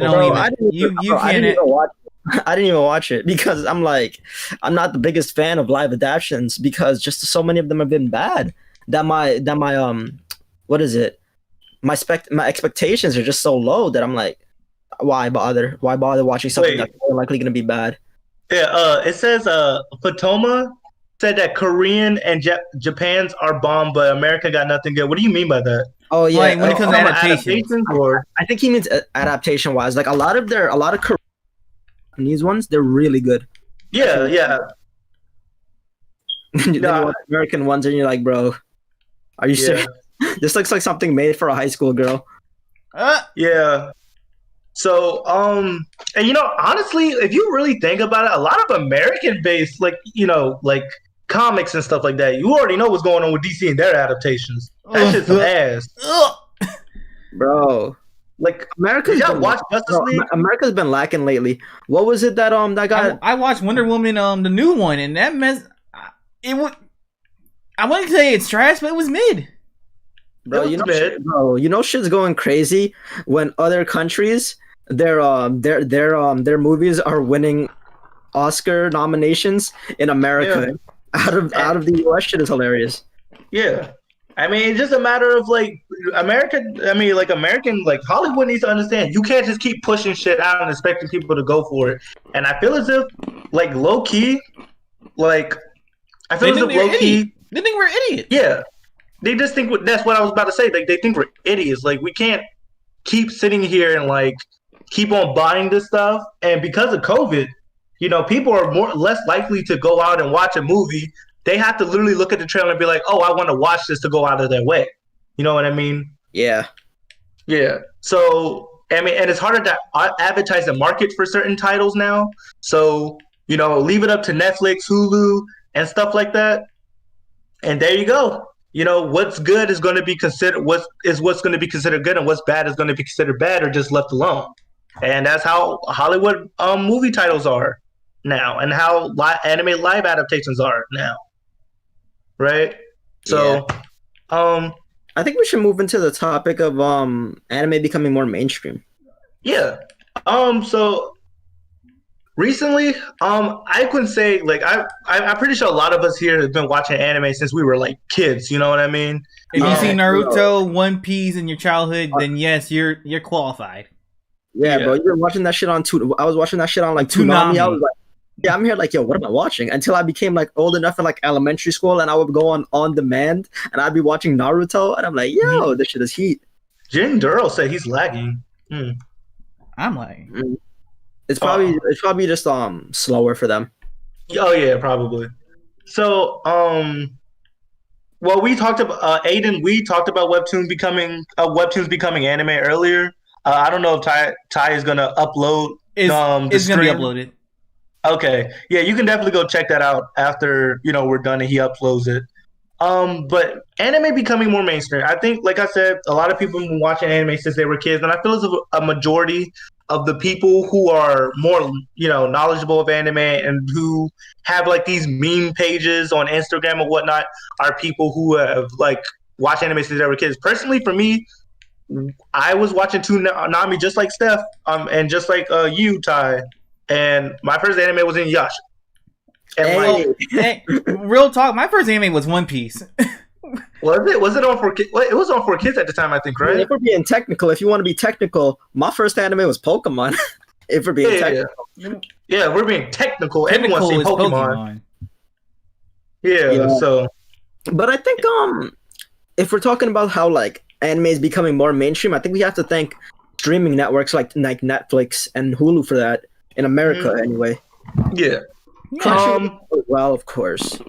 didn't even watch it because I'm not the biggest fan of live adaptions because just so many of them have been bad. that my what is it? My expectations are just so low that I'm like, why bother? Why bother watching something Wait, that's more likely going to be bad? yeah. It says Fatoma said that Korean and Japan's are bomb, but America got nothing good. What do you mean by that? Oh yeah, Like when it comes to From adaptations. adaptations or I think he means adaptation wise. Like a lot of Japanese ones, they're really good. yeah, yeah. Then you No, watch American ones, and you're like, bro, are you yeah, serious? This looks like something made for a high school girl. yeah. So, and honestly, if you really think about it, a lot of American-based, like like comics and stuff like that, you already know what's going on with DC and their adaptations. That shit's some ass. Bro. Like, America's did y'all been watch Justice League? America's been lacking lately. What was it that guy? I watched Wonder Woman, the new one, and that mess. It would. I wouldn't say it's trash, but it was mid. Bro, It was mid. shit's going crazy when other countries their movies are winning Oscar nominations in America. Out of the US, shit is hilarious. Yeah. I mean, it's just a matter of like American like Hollywood needs to understand you can't just keep pushing shit out and expecting people to go for it. And I feel as if like low key, like I feel as if low key, they think we're idiots. yeah, they just think that's what I was about to say. Like they think we're idiots. Like we can't keep sitting here and like keep on buying this stuff. And because of COVID, people are less likely to go out and watch a movie. They have to literally look at the trailer and be like, "Oh, I want to watch this," to go out of their way. You know what I mean? Yeah. Yeah. So I mean, and it's harder to advertise the market for certain titles now. So leave it up to Netflix, Hulu, and stuff like that. And there you go. What's good is going to be considered what's going to be considered good, and what's bad is going to be considered bad or just left alone. And that's how Hollywood movie titles are now, and how anime live adaptations are now. Right? So, I think we should move into the topic of anime becoming more mainstream. yeah. So recently, I couldn't say like I'm pretty sure a lot of us here have been watching anime since we were like kids. You know what I mean? If you see Naruto, One Piece in your childhood, then yes, you're qualified. Yeah, bro, you were watching that shit on I was watching that shit on like Toonami. I was like, yeah, I'm here like, yo, what am I watching? Until I became like old enough in like elementary school, and I would go on demand, and I'd be watching Naruto, and I'm like, yo, this shit is heat. Jin Duro said he's lagging. I'm like, it's probably just slower for them. Oh yeah, probably. So well, we talked about Aiden. We talked about webtoons becoming anime earlier. I don't know if Ty is gonna upload. it's gonna be uploaded. Okay, yeah, you can definitely go check that out after we're done and he uploads it. But anime becoming more mainstream. I think, like I said, a lot of people have been watching anime since they were kids, and I feel as if a majority of the people who are more knowledgeable of anime and who have like these meme pages on Instagram or whatnot are people who have like watched anime since they were kids. Personally, for me, I was watching Toonami just like Steph, and just like you, Ty. And my first anime was in Yasha. And hey, real talk, my first anime was One Piece. Was it on for kids? It was on for kids at the time, I think, right? If we're being technical, if you want to be technical, my first anime was Pokemon. If we're being technical. Yeah, we're being technical. Everyone's seen Pokemon. Yeah, so. But I think if we're talking about how like anime is becoming more mainstream, I think we have to thank streaming networks like Netflix and Hulu for that in America, anyway. Yeah. Well, of course.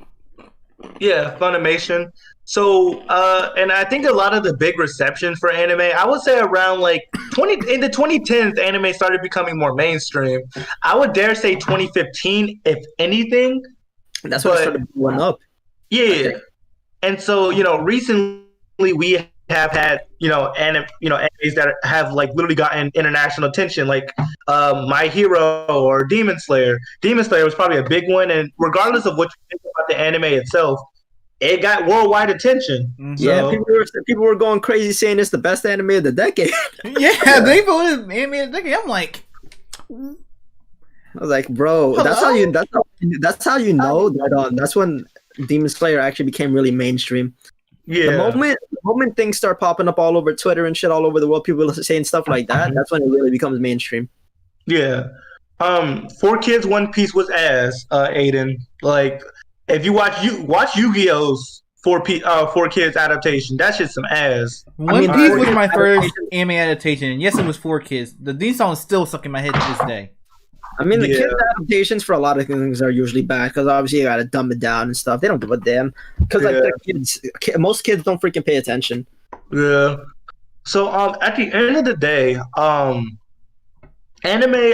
Yeah, Funimation. So, and I think a lot of the big reception for anime, I would say around like in the 2010s, anime started becoming more mainstream. I would dare say 2015, if anything. That's when it started blowing up. Yeah. And so, recently we have had, animes that have like literally gotten international attention, like My Hero or Demon Slayer. Demon Slayer was probably a big one, and regardless of what you think about the anime itself, it got worldwide attention. Mm-hmm. So, yeah, people were going crazy saying it's the best anime of the decade. Yeah, they voted anime of the decade. I'm like, I was like, bro, hello? that's how you know that that's when Demon Slayer actually became really mainstream. Yeah. The moment things start popping up all over Twitter and shit all over the world, people saying stuff like that, that's when it really becomes mainstream. Yeah. Four Kids One Piece was ass, Aiden. Like if you watch Yu-Gi-Oh's Four Kids adaptation, that shit's some ass. One Piece was my first anime adaptation, and yes, it was 4 Kids. The theme song is still stuck in my head to this day. I mean, the kids' adaptations for a lot of things are usually bad because obviously you gotta dumb it down and stuff. They don't give a damn because like they're kids. Most kids don't freaking pay attention. Yeah. So at the end of the day, anime,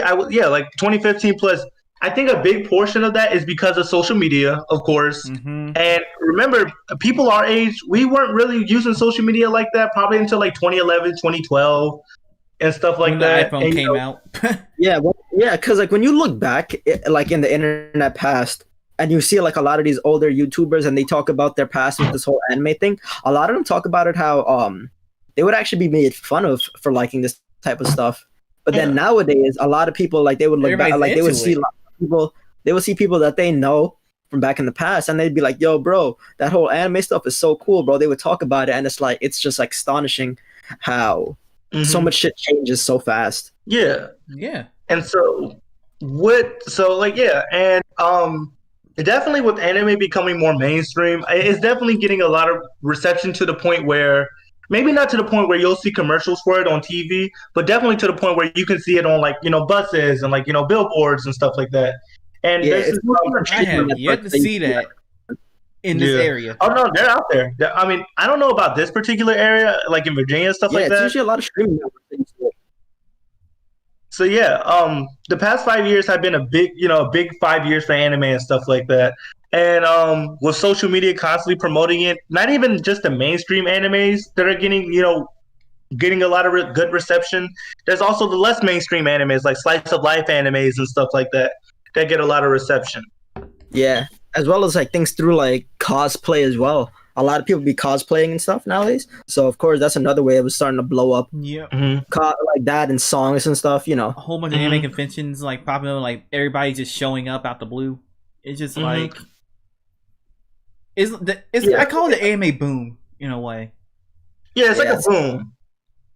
like 2015 plus. I think a big portion of that is because of social media, of course. Mm-hmm. And remember, people our age, we weren't really using social media like that probably until like 2011, 2012, and stuff like that. When the iPhone came out. Yeah, because like when you look back, like in the internet past, and you see like a lot of these older YouTubers, and they talk about their past with this whole anime thing. A lot of them talk about it how they would actually be made fun of for liking this type of stuff. But then nowadays, a lot of people like they would look back, like they would see a lot of people, they would see people that they know from back in the past, and they'd be like, "Yo, bro, that whole anime stuff is so cool, bro." They would talk about it, and it's just like astonishing how so much shit changes so fast. Yeah. And definitely with anime becoming more mainstream, it's definitely getting a lot of reception to the point where maybe not to the point where you'll see commercials for it on TV, but definitely to the point where you can see it on like, buses and like, billboards and stuff like that. And I have yet to see that in this area. Oh no, they're out there. I mean, I don't know about this particular area, like in Virginia and stuff like that. Yeah, it's usually a lot of streaming networks. So the past 5 years have been a big 5 years for anime and stuff like that. And with social media constantly promoting it, not even just the mainstream animes that are getting a lot of good reception. There's also the less mainstream animes like slice of life animes and stuff like that get a lot of reception. Yeah, as well as like things through like cosplay as well. A lot of people be cosplaying and stuff nowadays. So of course that's another way it was starting to blow up. Yeah, like that and songs and stuff. A whole bunch of anime conventions like popping up, like everybody just showing up out the blue. It's just like I call it the anime boom in a way. Yeah, it's like a boom.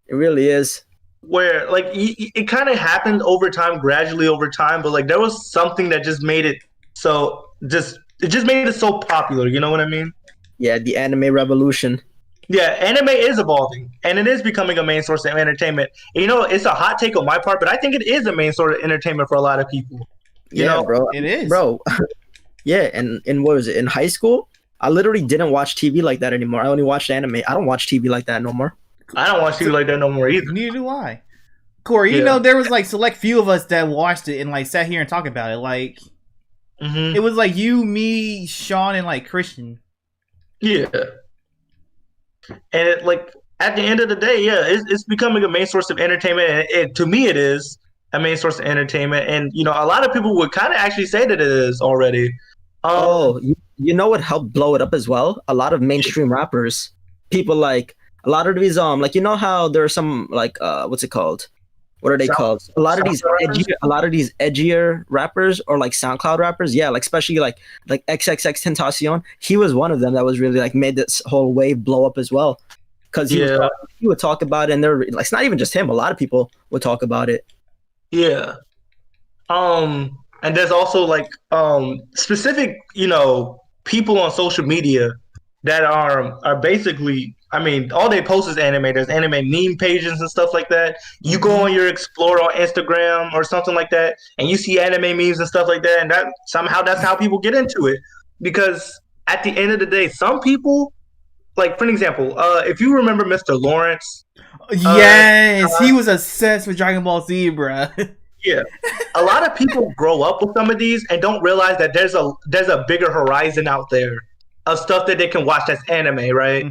It really is. Where like it kind of happened over time, gradually over time, but like there was something that just made it so made it so popular. You know what I mean? Yeah, the anime revolution. Yeah, anime is evolving, and it is becoming a main source of entertainment. It's a hot take on my part, but I think it is a main source of entertainment for a lot of people. Bro, it is, bro. Yeah, and what was it in high school? I literally didn't watch TV like that anymore. I only watched anime. I don't watch TV like that no more. I don't watch TV like that no more either. Neither do I. Corey, there was like select few of us that watched it and like sat here and talked about it. Like, it was like you, me, Sean, and like Christian. Yeah. And like at the end of the day, it's becoming a main source of entertainment. And to me, it is a main source of entertainment. And a lot of people would kind of actually say that it is already. You know what helped blow it up as well? A lot of mainstream rappers, people like a lot of these like how there are some like what's it called? What are they called? A lot of these edgier rappers or like SoundCloud rappers, like especially like XXX Tentacion. He was one of them that was really like made this whole wave blow up as well, because he would talk about it, and like it's not even just him. A lot of people would talk about it. Yeah. And there's also like specific people on social media that are basically, I mean, all they post is anime. There's anime meme pages and stuff like that. You go on your Explorer on Instagram or something like that, and you see anime memes and stuff like that, and that's how people get into it. Because at the end of the day, some people, like for an example, if you remember Mr. Lawrence. Yes, he was obsessed with Dragon Ball Z, bruh. Yeah, a lot of people grow up with some of these and don't realize that there's a bigger horizon out there of stuff that they can watch that's anime, right?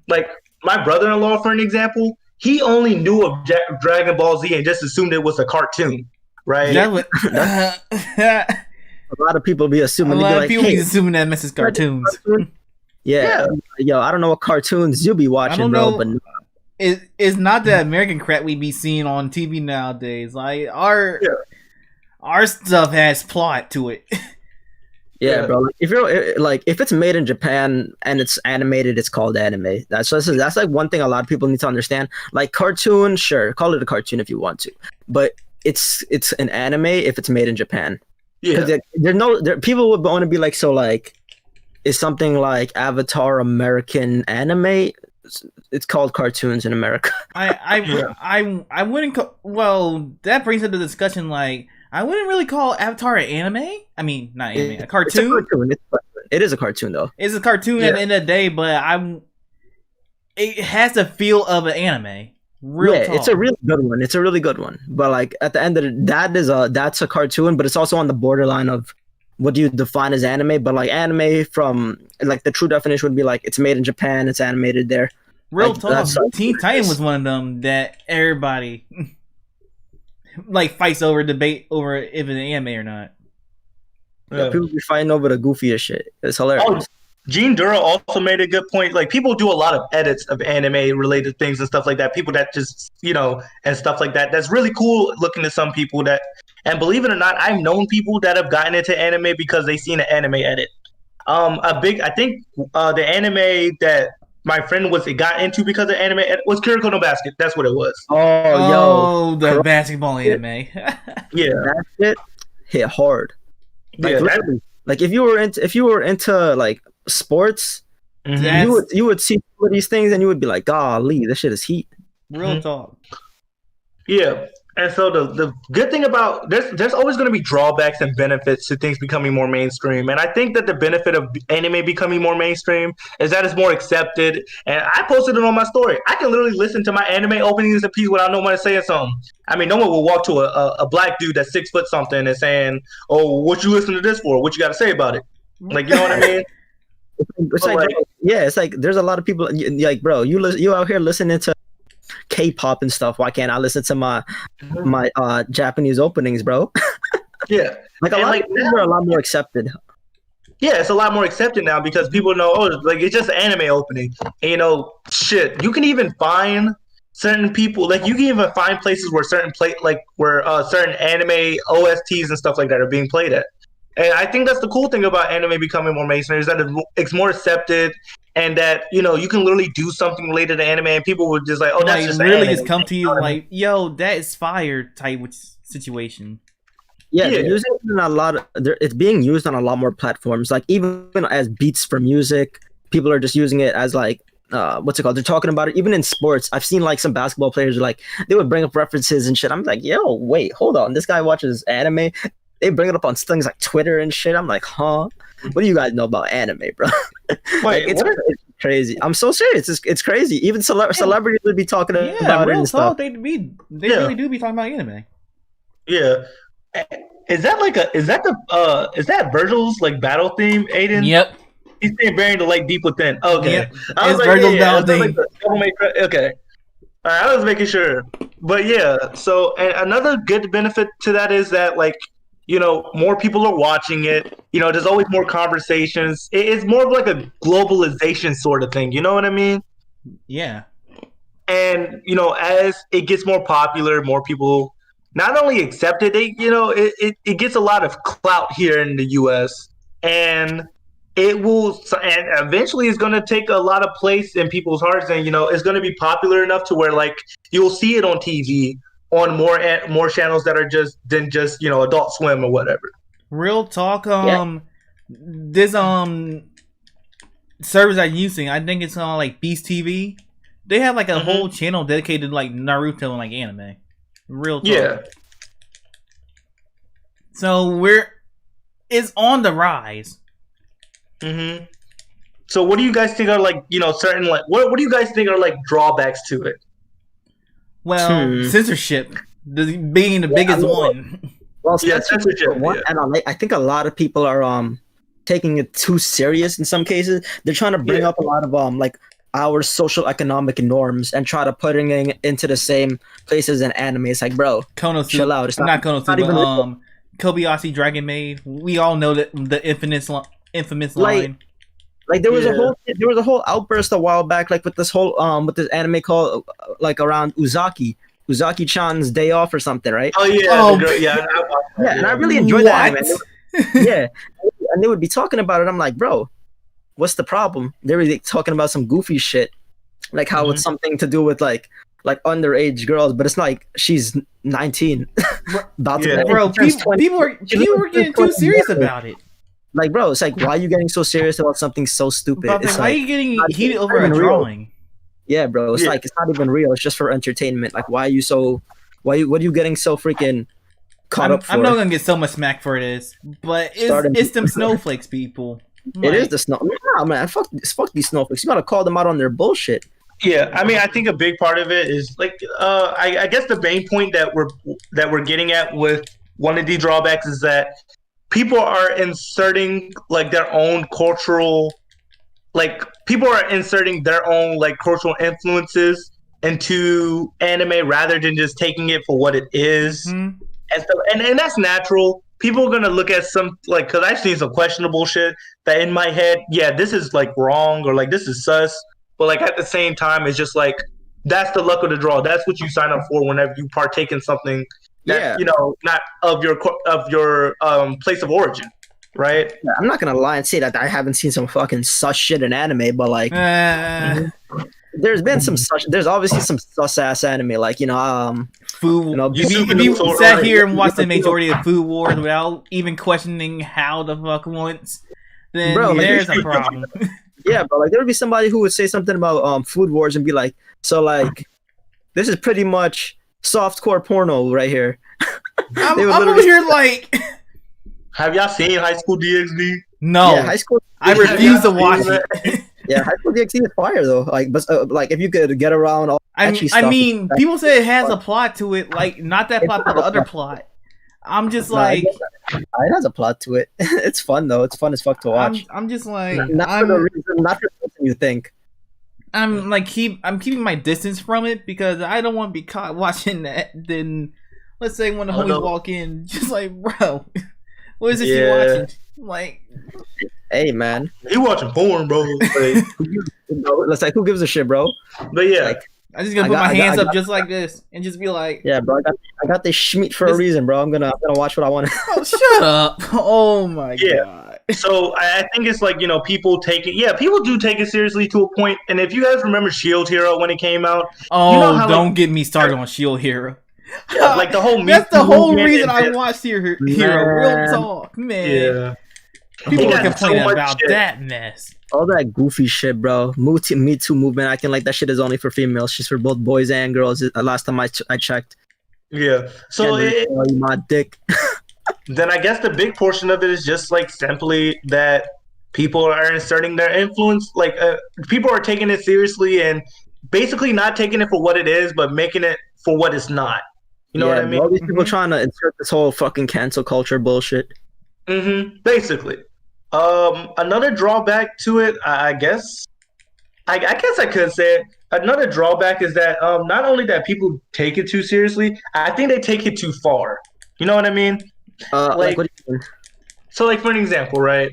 Like my brother-in-law, for an example, he only knew of Dragon Ball Z and just assumed it was a cartoon, right? A lot of people be assuming. A lot of people be assuming that misses cartoons. Yeah. Yo, I don't know what cartoons you be watching, bro, but. It's not the American crap we be seeing on TV nowadays. Like our stuff has plot to it. Yeah, bro. Like, if you're like, if it's made in Japan and it's animated, it's called anime. That's like one thing a lot of people need to understand. Like cartoon, sure, call it a cartoon if you want to, but it's an anime if it's made in Japan. Yeah. Because people would want to be like, so like, is something like Avatar American anime? It's called cartoons in America. I wouldn't well, that brings up the discussion, like, I wouldn't really call Avatar an anime. I mean, not anime, a cartoon. It is a cartoon though. It's a cartoon at the end of the day, but it has the feel of an anime. It's a really good one. It's a really good one. But like at the end of that's a cartoon, but it's also on the borderline of what do you define as anime. But like anime from like the true definition would be like it's made in Japan, it's animated there. Real like, talk. Teen Titan was one of them that everybody like fights over, debate over if it's an anime or not. Yeah, people be fighting over the goofiest shit. It's hilarious. Oh, Gene Dura also made a good point. Like people do a lot of edits of anime related things and stuff like that. People that just and stuff like that. That's really cool looking to some people that, and believe it or not, I've known people that have gotten into anime because they seen an anime edit. I think the anime that my friend got into because of anime was Kuroko no Basket. That's what it was. The basketball anime. Yeah, that shit hit hard. Like, Yeah, like if you were into like sports, you would see some of these things and you would be like, golly, this shit is heat. Real talk. Yeah. And so the good thing about there's always going to be drawbacks and benefits to things becoming more mainstream. And I think that the benefit of anime becoming more mainstream is that it's more accepted. And I posted it on my story. I can literally listen to my anime openings and piece without no one saying something. I mean, no one will walk to a black dude that's 6 foot something and saying, "Oh, what you listen to this for? What you got to say about it?" Like, you know what I mean? It's like there's a lot of people like, bro, you out here listening to K-pop and stuff. Why can't I listen to my Japanese openings, bro? Yeah, like a lot of people are a lot more accepted. Yeah, it's a lot more accepted now because people know, like it's just an anime opening. And, shit, you can even find certain people, like you can even find places where certain anime OSTs and stuff like that are being played at. And I think that's the cool thing about anime becoming more mainstream is that it's more accepted, and that you can literally do something related to anime, and people would just like, oh, that's just really anime. just come to you like, yo, that is fire type situation. Yeah, they're using it in a lot. It's being used on a lot more platforms. Like even as beats for music, people are just using it as like what's it called? They're talking about it even in sports. I've seen like some basketball players like they would bring up references and shit. I'm like, yo, wait, hold on, this guy watches anime. They bring it up on things like Twitter and shit. I'm like, huh? What do you guys know about anime, bro? Wait, it's crazy. I'm so serious. It's crazy. Even celebrities would be talking about it and stuff. They really do be talking about anime. Yeah. Is that Virgil's like battle theme, Aiden? Yep. He's saying burying the lake deep within. Okay. Yep. I was It's Virgil's battle theme. Okay. All right, I was making sure. But yeah, so and another good benefit to that is that like more people are watching it. There's always more conversations. It's more of like a globalization sort of thing. You know what I mean? Yeah. And as it gets more popular, more people not only accept it, it gets a lot of clout here in the U.S. and it will, and eventually it's going to take a lot of place in people's hearts, and it's going to be popular enough to where like you'll see it on TV. On more channels that are just Adult Swim or whatever. Real talk. This service I'm using, I think it's on like Beast TV. They have like a whole channel dedicated to like Naruto and like anime. Real talk. Yeah. So it's on the rise. Mm-hmm. So what do you guys think are like certain like what do you guys think are like drawbacks to it? Well, censorship being the biggest one. Well, censorship. One, and I think a lot of people are taking it too serious in some cases. They're trying to bring up a lot of like our social economic norms and try to putting it into the same places in anime. It's like, bro, chill out. It's not Konosuba. Kobayashi Dragon Maid. We all know that the infamous line. Like there was a whole outburst a while back, like with this whole with this anime called like around Uzaki-chan's Day Off or something, right? Oh yeah, and I really enjoyed that anime. Yeah, and they would be talking about it. I'm like, bro, what's the problem? They're really talking about some goofy shit, like how it's something to do with like underage girls, but it's not like she's 19. About to Bro, people were getting too serious about it. Like, bro, it's like, why are you getting so serious about something so stupid? It's why are you getting heated over a drawing? Yeah, bro, it's like, it's not even real. It's just for entertainment. Like, why are you so? What are you getting so freaking caught up for? I'm not gonna get so much smack for this, but it's them snowflakes, people. It is the snow. Nah, man, fuck these snowflakes. You gotta call them out on their bullshit. Yeah, I mean, I think a big part of it is like, I guess the main point that we're getting at with one of the drawbacks is that people are inserting like their own cultural, like people are inserting their own like cultural influences into anime rather than just taking it for what it is. And so, and that's natural. People are gonna look at some like, because I've seen some questionable shit that in my head, yeah, this is like wrong or like this is sus. But like at the same time, it's just like that's the luck of the draw. That's what you sign up for whenever you partake in something that you know, not of your place of origin, right? Yeah, I'm not gonna lie and say that I haven't seen some fucking sus shit in anime, but like there's been some such. There's obviously some sus ass anime, like Food. You know, if you sat here and watched the majority of Food Wars without even questioning how the fuck once, then bro, there's a problem. Yeah, but like there would be somebody who would say something about Food Wars and be like, so like this is pretty much softcore porno right here. I'm over here like, have y'all seen High School DxD? No, yeah, High School. I refuse to watch it. Yeah, High School DxD is fire though. Like, but like if you could get around all. I mean, people say it has a plot to it, like not that plot, but the other plot. I'm just like, it has a plot to it. It's fun though. It's fun as fuck to watch. I'm just like, not for the reason, not for the reason you think. I'm like I'm keeping my distance from it because I don't want to be caught watching that. Then let's say when the homies walk in, just like, bro, what is this you watching? Like, hey man, you watching porn, bro? Like, let's like, who gives a shit, bro? But yeah. Like, I just gonna put my hands up just like this and just be like, yeah, bro. I got this schmeat for a reason, bro. I'm gonna watch what I want. Oh, shut up! Oh my god. So I think it's like, you know, people do take it seriously to a point. And if you guys remember Shield Hero when it came out, you know how, don't get me started on Shield Hero. Yeah, like the whole that's the whole reason I watched Hero. Real talk, man. Yeah. People are complaining about that mess. All that goofy shit, bro. Me Too movement acting like that shit is only for females. She's for both boys and girls. Last time I checked. Yeah. So my dick. Then I guess the big portion of it is just like simply that people are inserting their influence. Like people are taking it seriously and basically not taking it for what it is, but making it for what it's not. You know what I mean? All these people trying to insert this whole fucking cancel culture bullshit. Basically. Another drawback to it, I guess I could say it. Another drawback is that not only that people take it too seriously, I think they take it too far. You know what I mean? Like what do you mean? So like for an example, right?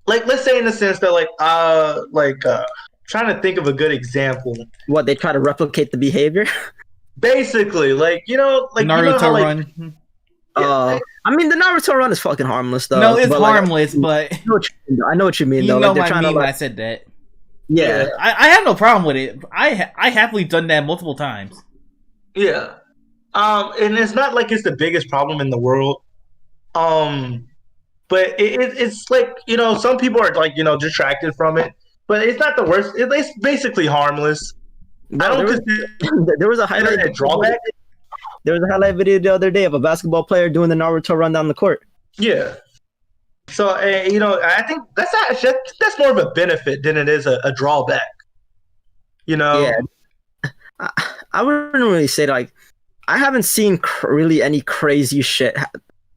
Like let's say in the sense that trying to think of a good example. What, they try to replicate the behavior? Basically, like, you know, like Naruto you know how, like, run. I mean, the Naruto run is fucking harmless, though. No, it's harmless, but I know what you mean, though. You know like, what I mean when I said that. Yeah, I have no problem with it. I happily done that multiple times. Yeah, and it's not like it's the biggest problem in the world. But it's like, you know, some people are like, you know, detracted from it, but it's not the worst. It's basically harmless. No, there was a highlight drawback. There was a highlight video the other day of a basketball player doing the Naruto run down the court. Yeah. So, you know, I think that's more of a benefit than it is a drawback. You know? Yeah. I wouldn't really say, like, I haven't seen really any crazy shit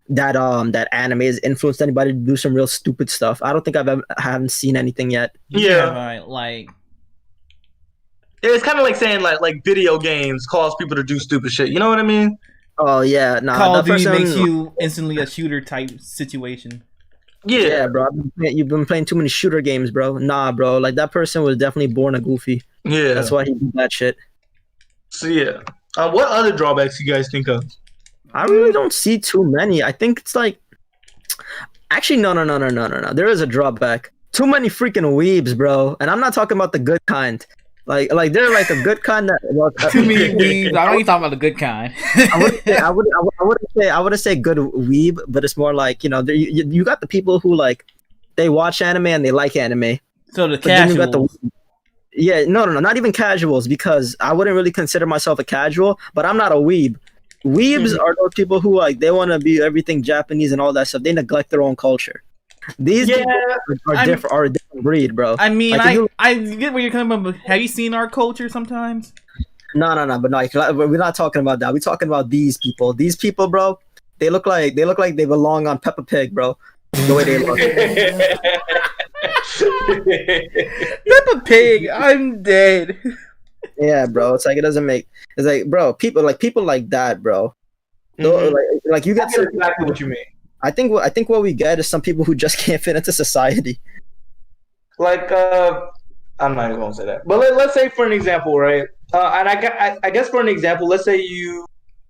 that anime has influenced anybody to do some real stupid stuff. I don't think I haven't seen anything yet. Yeah, like it's kind of like saying like video games cause people to do stupid shit. You know what I mean? Oh yeah, nah. Call of Duty makes you instantly a shooter type situation. Yeah, bro. You've been playing too many shooter games, bro. Nah, bro. Like, that person was definitely born a goofy. Yeah, that's why he did that shit. So yeah, what other drawbacks you guys think of? I really don't see too many. I think it's like, Actually, no. There is a drawback. Too many freaking weebs, bro. And I'm not talking about the good kind. Like they're like a good kind that. Well, Too many weebs. I know you talking about the good kind. I wouldn't say good weeb, but it's more like you got the people who like they watch anime and they like anime. So the But then you got casuals. no, not even casuals, because I wouldn't really consider myself a casual, but I'm not a weeb. Weebs are those people who like they want to be everything Japanese and all that stuff. They neglect their own culture. These people are a different breed, bro. I mean, Like, I get where you're coming from. But have you seen our culture sometimes? No, but no, we're not talking about that. We're talking about these people. These people, bro, they look like they belong on Peppa Pig, bro. The way they look. Peppa Pig, I'm dead. Yeah, bro. It's like it doesn't make. It's like, bro, people like that, bro. Mhm. Like you I get get exactly what you mean. I think what we get is some people who just can't fit into society. Like, I'm not even gonna say that, but let's say for an example, right? And I guess for an example, let's say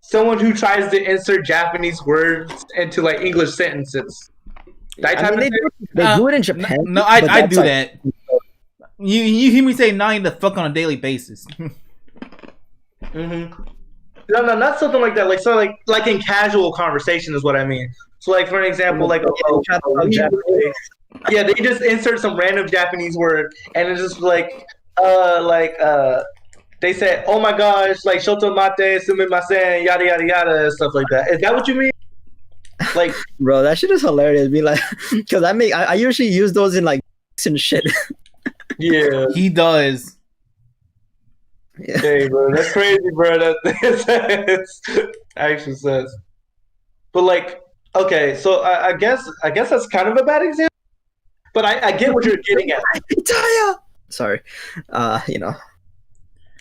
someone who tries to insert Japanese words into like English sentences. That type of they thing. do it in Japan. No, but I that's do like- that. You hear me say nine the fuck on a daily basis. Mm-hmm. No, not something like that. Like so, like in casual conversation is what I mean. So, like for an example, like yeah, they just insert some random Japanese word, and it's just like they say, "Oh my gosh," like "shoto mate, sumimasen," yada yada yada, and stuff like that. Is that what you mean? Like, Bro, that shit is hilarious. Be like, because I usually use those in like and shit. yeah, He does. Yeah. hey, bro, that's crazy, bro. That's actually says, but like, okay, so I guess that's kind of a bad example, but I get what you're getting at. Itaya! Sorry,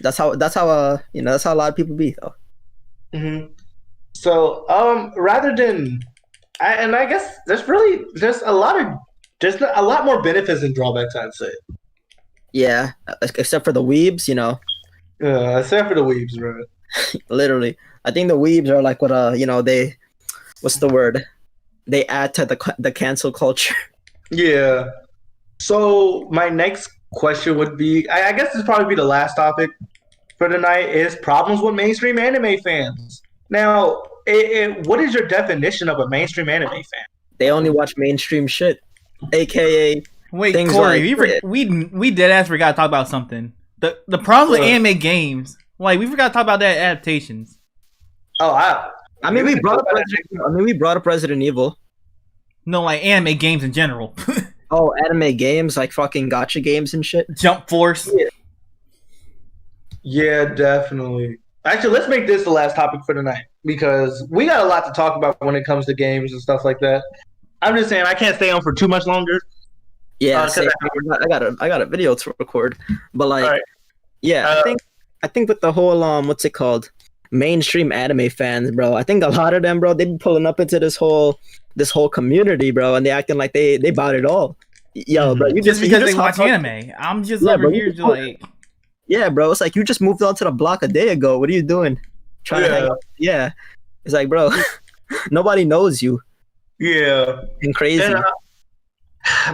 that's how that's how a lot of people be though. Mm-hmm. So, rather than, I guess there's a lot more benefits than drawbacks, I'd say. Yeah, except for the weebs, Except for the weebs, bro. literally. I think the weebs are like what they, what's the word? They add to the cancel culture. Yeah. So my next question would be, I guess this probably be the last topic for tonight, is problems with mainstream anime fans. Now, what is your definition of a mainstream anime fan? They only watch mainstream shit, aka Wait, things Corey, like- we dead ass forgot to talk about something. The problem with anime games, like we forgot to talk about that adaptations. Oh, I mean, we brought up Resident Evil. No, like anime games in general. Oh, anime games like fucking gotcha games and shit. Jump Force. Yeah, definitely. Actually, let's make this the last topic for tonight, because we got a lot to talk about when it comes to games and stuff like that. I'm just saying I can't stay on for too much longer. Yeah, 'cause same. I got a video to record, but like, All right. yeah, I think with the whole what's it called, mainstream anime fans, bro. I think a lot of them, bro, they be pulling up into this whole community, bro, and they acting like they bought it all. Yo, bro, you Just because they hopped watch on- anime. I'm just Yeah, over bro, here, just like Yeah, bro, it's like you just moved onto the block a day ago. What are you doing? Trying to hang out? Yeah, it's like, bro, nobody knows you. Yeah. And crazy. And,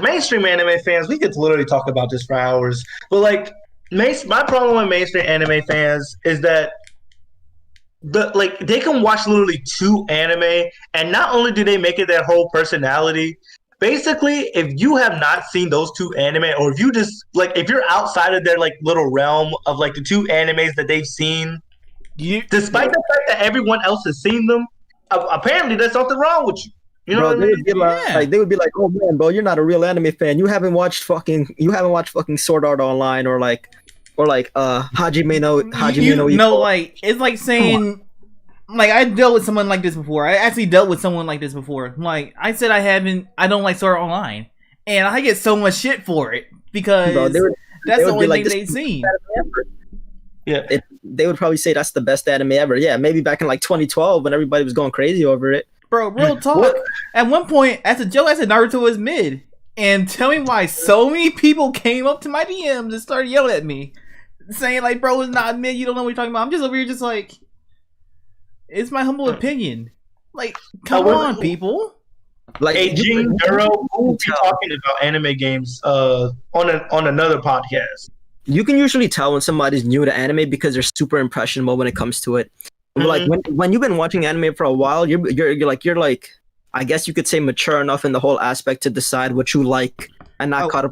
mainstream anime fans, we could literally talk about this for hours. But like, my problem with mainstream anime fans is that they can watch literally 2 anime, and not only do they make it their whole personality. Basically, if you have not seen those 2 anime, or if you just if you're outside of their little realm of the 2 animes that they've seen, despite the fact that everyone else has seen them, apparently there's something wrong with you. You know Bro, what I they mean? would be like, they would be like, "Oh man, bro, you're not a real anime fan. You haven't watched fucking Sword Art Online or Hajime no Ippo." like it's like saying, like I dealt with someone like this before. I actually dealt with someone like this before. Like I said, I don't like Sword Art Online, and I get so much shit for it because Bro, that's the only thing "This they've is the seen. best anime ever." Yeah. They would probably say that's the best anime ever. Yeah, maybe back in 2012 when everybody was going crazy over it. Bro, real talk. At one point, as a joke, I said Naruto was mid. And tell me why so many people came up to my DMs and started yelling at me. Saying, like, bro, it's not mid, you don't know what you're talking about. I'm just over here just like, it's my humble opinion. Like, come on, people. Like, Hey, Gene Duro, who will be talking about anime games on another podcast. you can usually tell when somebody's new to anime because they're super impressionable when it comes to it. Like when you've been watching anime for a while, you're like I guess you could say mature enough in the whole aspect to decide what you like and not get caught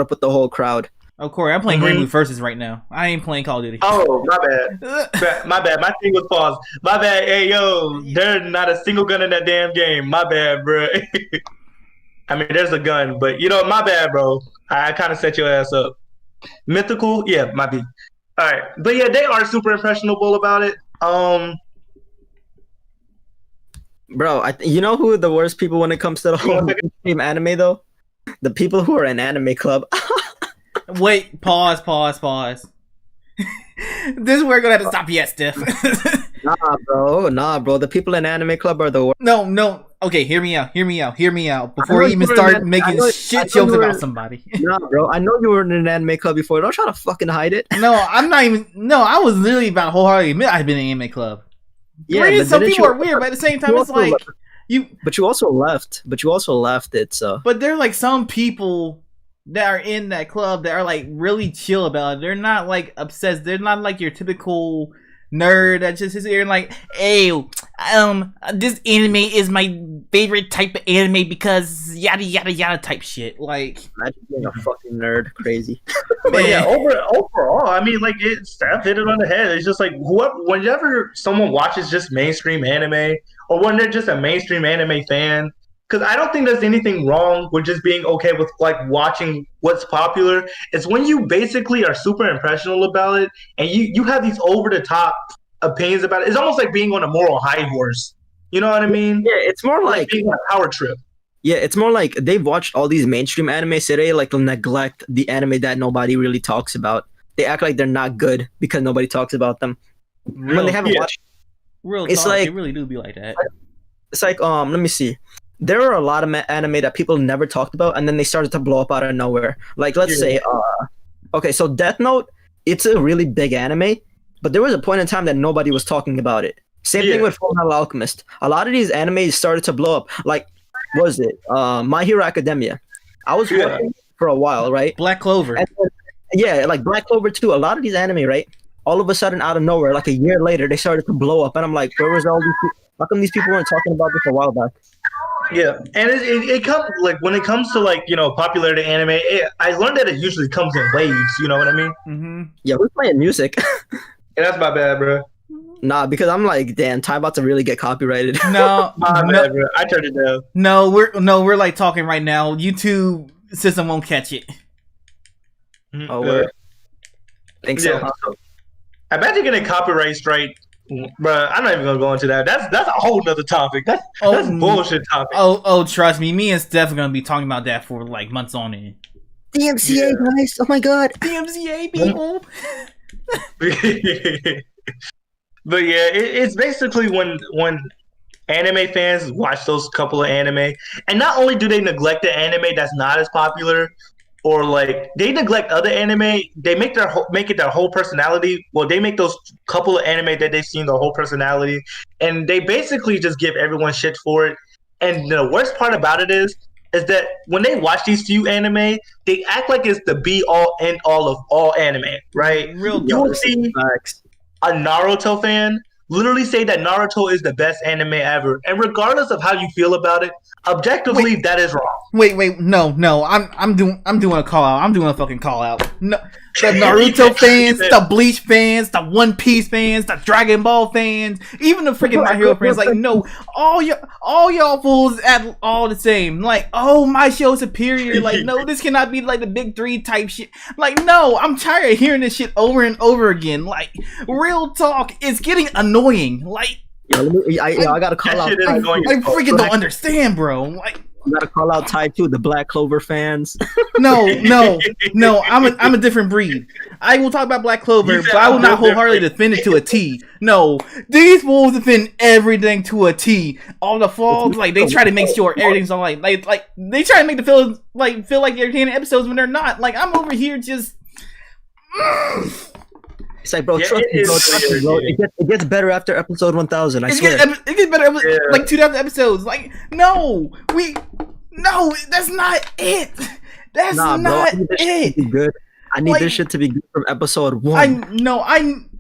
up with the whole crowd. Oh, Corey, I'm playing Green Blue Versus right now. I ain't playing Call of Duty. Oh, my bad. My bad. My thing was paused. My bad. Hey, yo, there's not a single gun in that damn game. My bad, bro. I mean, there's a gun, but my bad, bro. I kind of set your ass up. Mythical, yeah, might be. All right, but yeah, they are super impressionable about it. Bro, you know who are the worst people when it comes to the whole mainstream anime though? The people who are in anime club. Wait, pause. This is where we're gonna have to stop. Yes, Stef. Nah, bro. The people in anime club are the worst. No. Okay, hear me out. Before you even start making shit jokes about somebody. Nah, bro. I know you were in an anime club before. Don't try to fucking hide it. No, I'm not even. No, I was literally about wholeheartedly admit I've been in an anime club. Yeah, granted, some people are weird, but at the same time, it's like But you also left. It. So. But there are like some people that are in that club that are like really chill about it. They're not like obsessed. They're not like your typical nerd that just sits here and like, hey, this anime is my favorite type of anime because yada yada yada type shit. Like, imagine being a fucking nerd, crazy. But yeah, overall, I mean, like, Steph hit it on the head. It's just like whenever someone watches just mainstream anime, or when they're just a mainstream anime fan, because I don't think there's anything wrong with just being okay with like watching what's popular. It's when you basically are super impressionable about it, and you have these over the top opinions about it. It's almost like being on a moral high horse. You know what I mean? Yeah, it's more like being on a power trip. Yeah, it's more like they've watched all these mainstream anime, so they like neglect the anime that nobody really talks about. They act like they're not good because nobody talks about them. When they haven't watched, it's like they really do be like that. It's like let me see. There are a lot of anime that people never talked about, and then they started to blow up out of nowhere. Like, let's say, okay, so Death Note, it's a really big anime, but there was a point in time that nobody was talking about it. Same thing with Fullmetal Alchemist. A lot of these animes started to blow up. Like, what was it? My Hero Academia. I was watching for a while, right? Black Clover. And then, like Black Clover too. A lot of these anime, right? All of a sudden, out of nowhere, like a year later, they started to blow up, and I'm like, where was all these people? How come these people weren't talking about this a while back? Yeah, and it comes like when it comes to like popularity anime. I learned that it usually comes in waves. You know what I mean? Mm-hmm. Yeah, we're playing music. Yeah, that's my bad, bro. Nah, because I'm like, damn, time about to really get copyrighted. No, my bad, bro. I turned it down. No, we're like talking right now. YouTube system won't catch it. Oh, we're think so. Yeah. Huh? I bet you're getting copyright strike. Bro, I'm not even gonna go into that. That's a whole nother topic. That's bullshit topic. Oh, trust me. Me and Steph are gonna be talking about that for like months on end. DMCA, guys! Oh my god, DMCA people. But yeah, it's basically when anime fans watch those couple of anime, and not only do they neglect the anime that's not as popular, or like they neglect other anime, they make it their whole personality. Well, they make those couple of anime that they've seen their whole personality, and they basically just give everyone shit for it. And the worst part about it is that when they watch these few anime, they act like it's the be all end all of all anime, right? You will see a Naruto fan literally say that Naruto is the best anime ever, and regardless of how you feel about it, objectively that is wrong. Wait, no, I'm doing a call out. I'm doing a fucking call out. No, the Naruto fans, the Bleach fans, the One Piece fans, the Dragon Ball fans, even the freaking My Hero fans. Like, no, all y'all fools at all the same. Like, oh, my show's superior. Like, no, this cannot be like the big three type shit. Like, no, I'm tired of hearing this shit over and over again. Like, real talk, it's getting annoying. Like, I gotta call out. I freaking don't understand, bro. Like, you gotta call out Ty too, the Black Clover fans. No, I'm a different breed. I will talk about Black Clover, but I will not wholeheartedly defend it to a T. No, these fools defend everything to a T. All the flaws, like they try to make sure everything's all like they try to make the feel like they're entertaining episodes when they're not. Like I'm over here just. It's like, bro, Yeah, trust it me, is bro. Trust me, really bro. irritating. It gets better after episode 1000. I It swear. gets better, Yeah. like 2,000 episodes. Like, no, that's not it. That's Nah, bro. not I need this shit it. to be good. I need Like, this shit to be good from episode 1.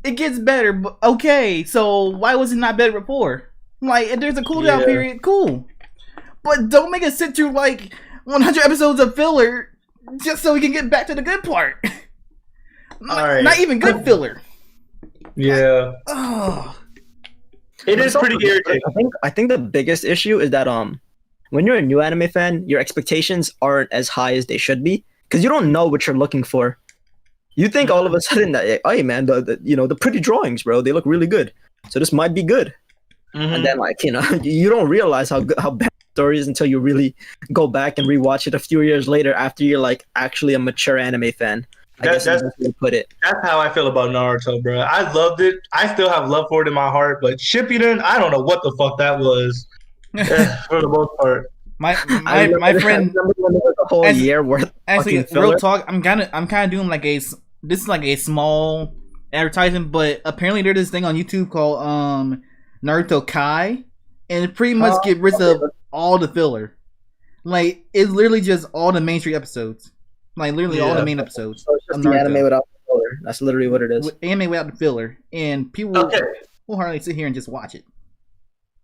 It gets better, but okay. So why was it not better before? Like, if there's a cooldown period, cool. But don't make us sit through like 100 episodes of filler just so we can get back to the good part. Alright. Not even good filler. Yeah. Oh. It is pretty irritating. I think the biggest issue is that when you're a new anime fan, your expectations aren't as high as they should be because you don't know what you're looking for. You think all of a sudden that, hey man, the pretty drawings, bro, they look really good, so this might be good. Mhm. And then you don't realize how bad the story is until you really go back and rewatch it a few years later after you're like actually a mature anime fan. I guess that's the best way to put it. That's how I feel about Naruto, bro. I loved it. I still have love for it in my heart, but Shippuden, I don't know what the fuck that was. For the most part. My I friend. remember when it was a whole year worth. Actually, fucking real filler. talk. I'm kind of doing like this is like a small advertisement, but apparently there's this thing on YouTube called Naruto Kai, and it pretty much get rid of all the filler. Like, it's literally just all the mainstream episodes. Like, literally all the main episodes. So it's just of the Naruto. anime without the filler. That's literally what it is. Anime without the filler, and people will hardly sit here and just watch it.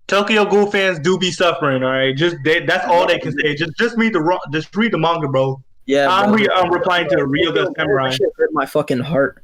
Tokyo Ghoul fans do be suffering, all right? That's all they can say. Just read the manga, bro. Yeah, I'm replying to Ryuga Samurai. That shit hurt my fucking heart.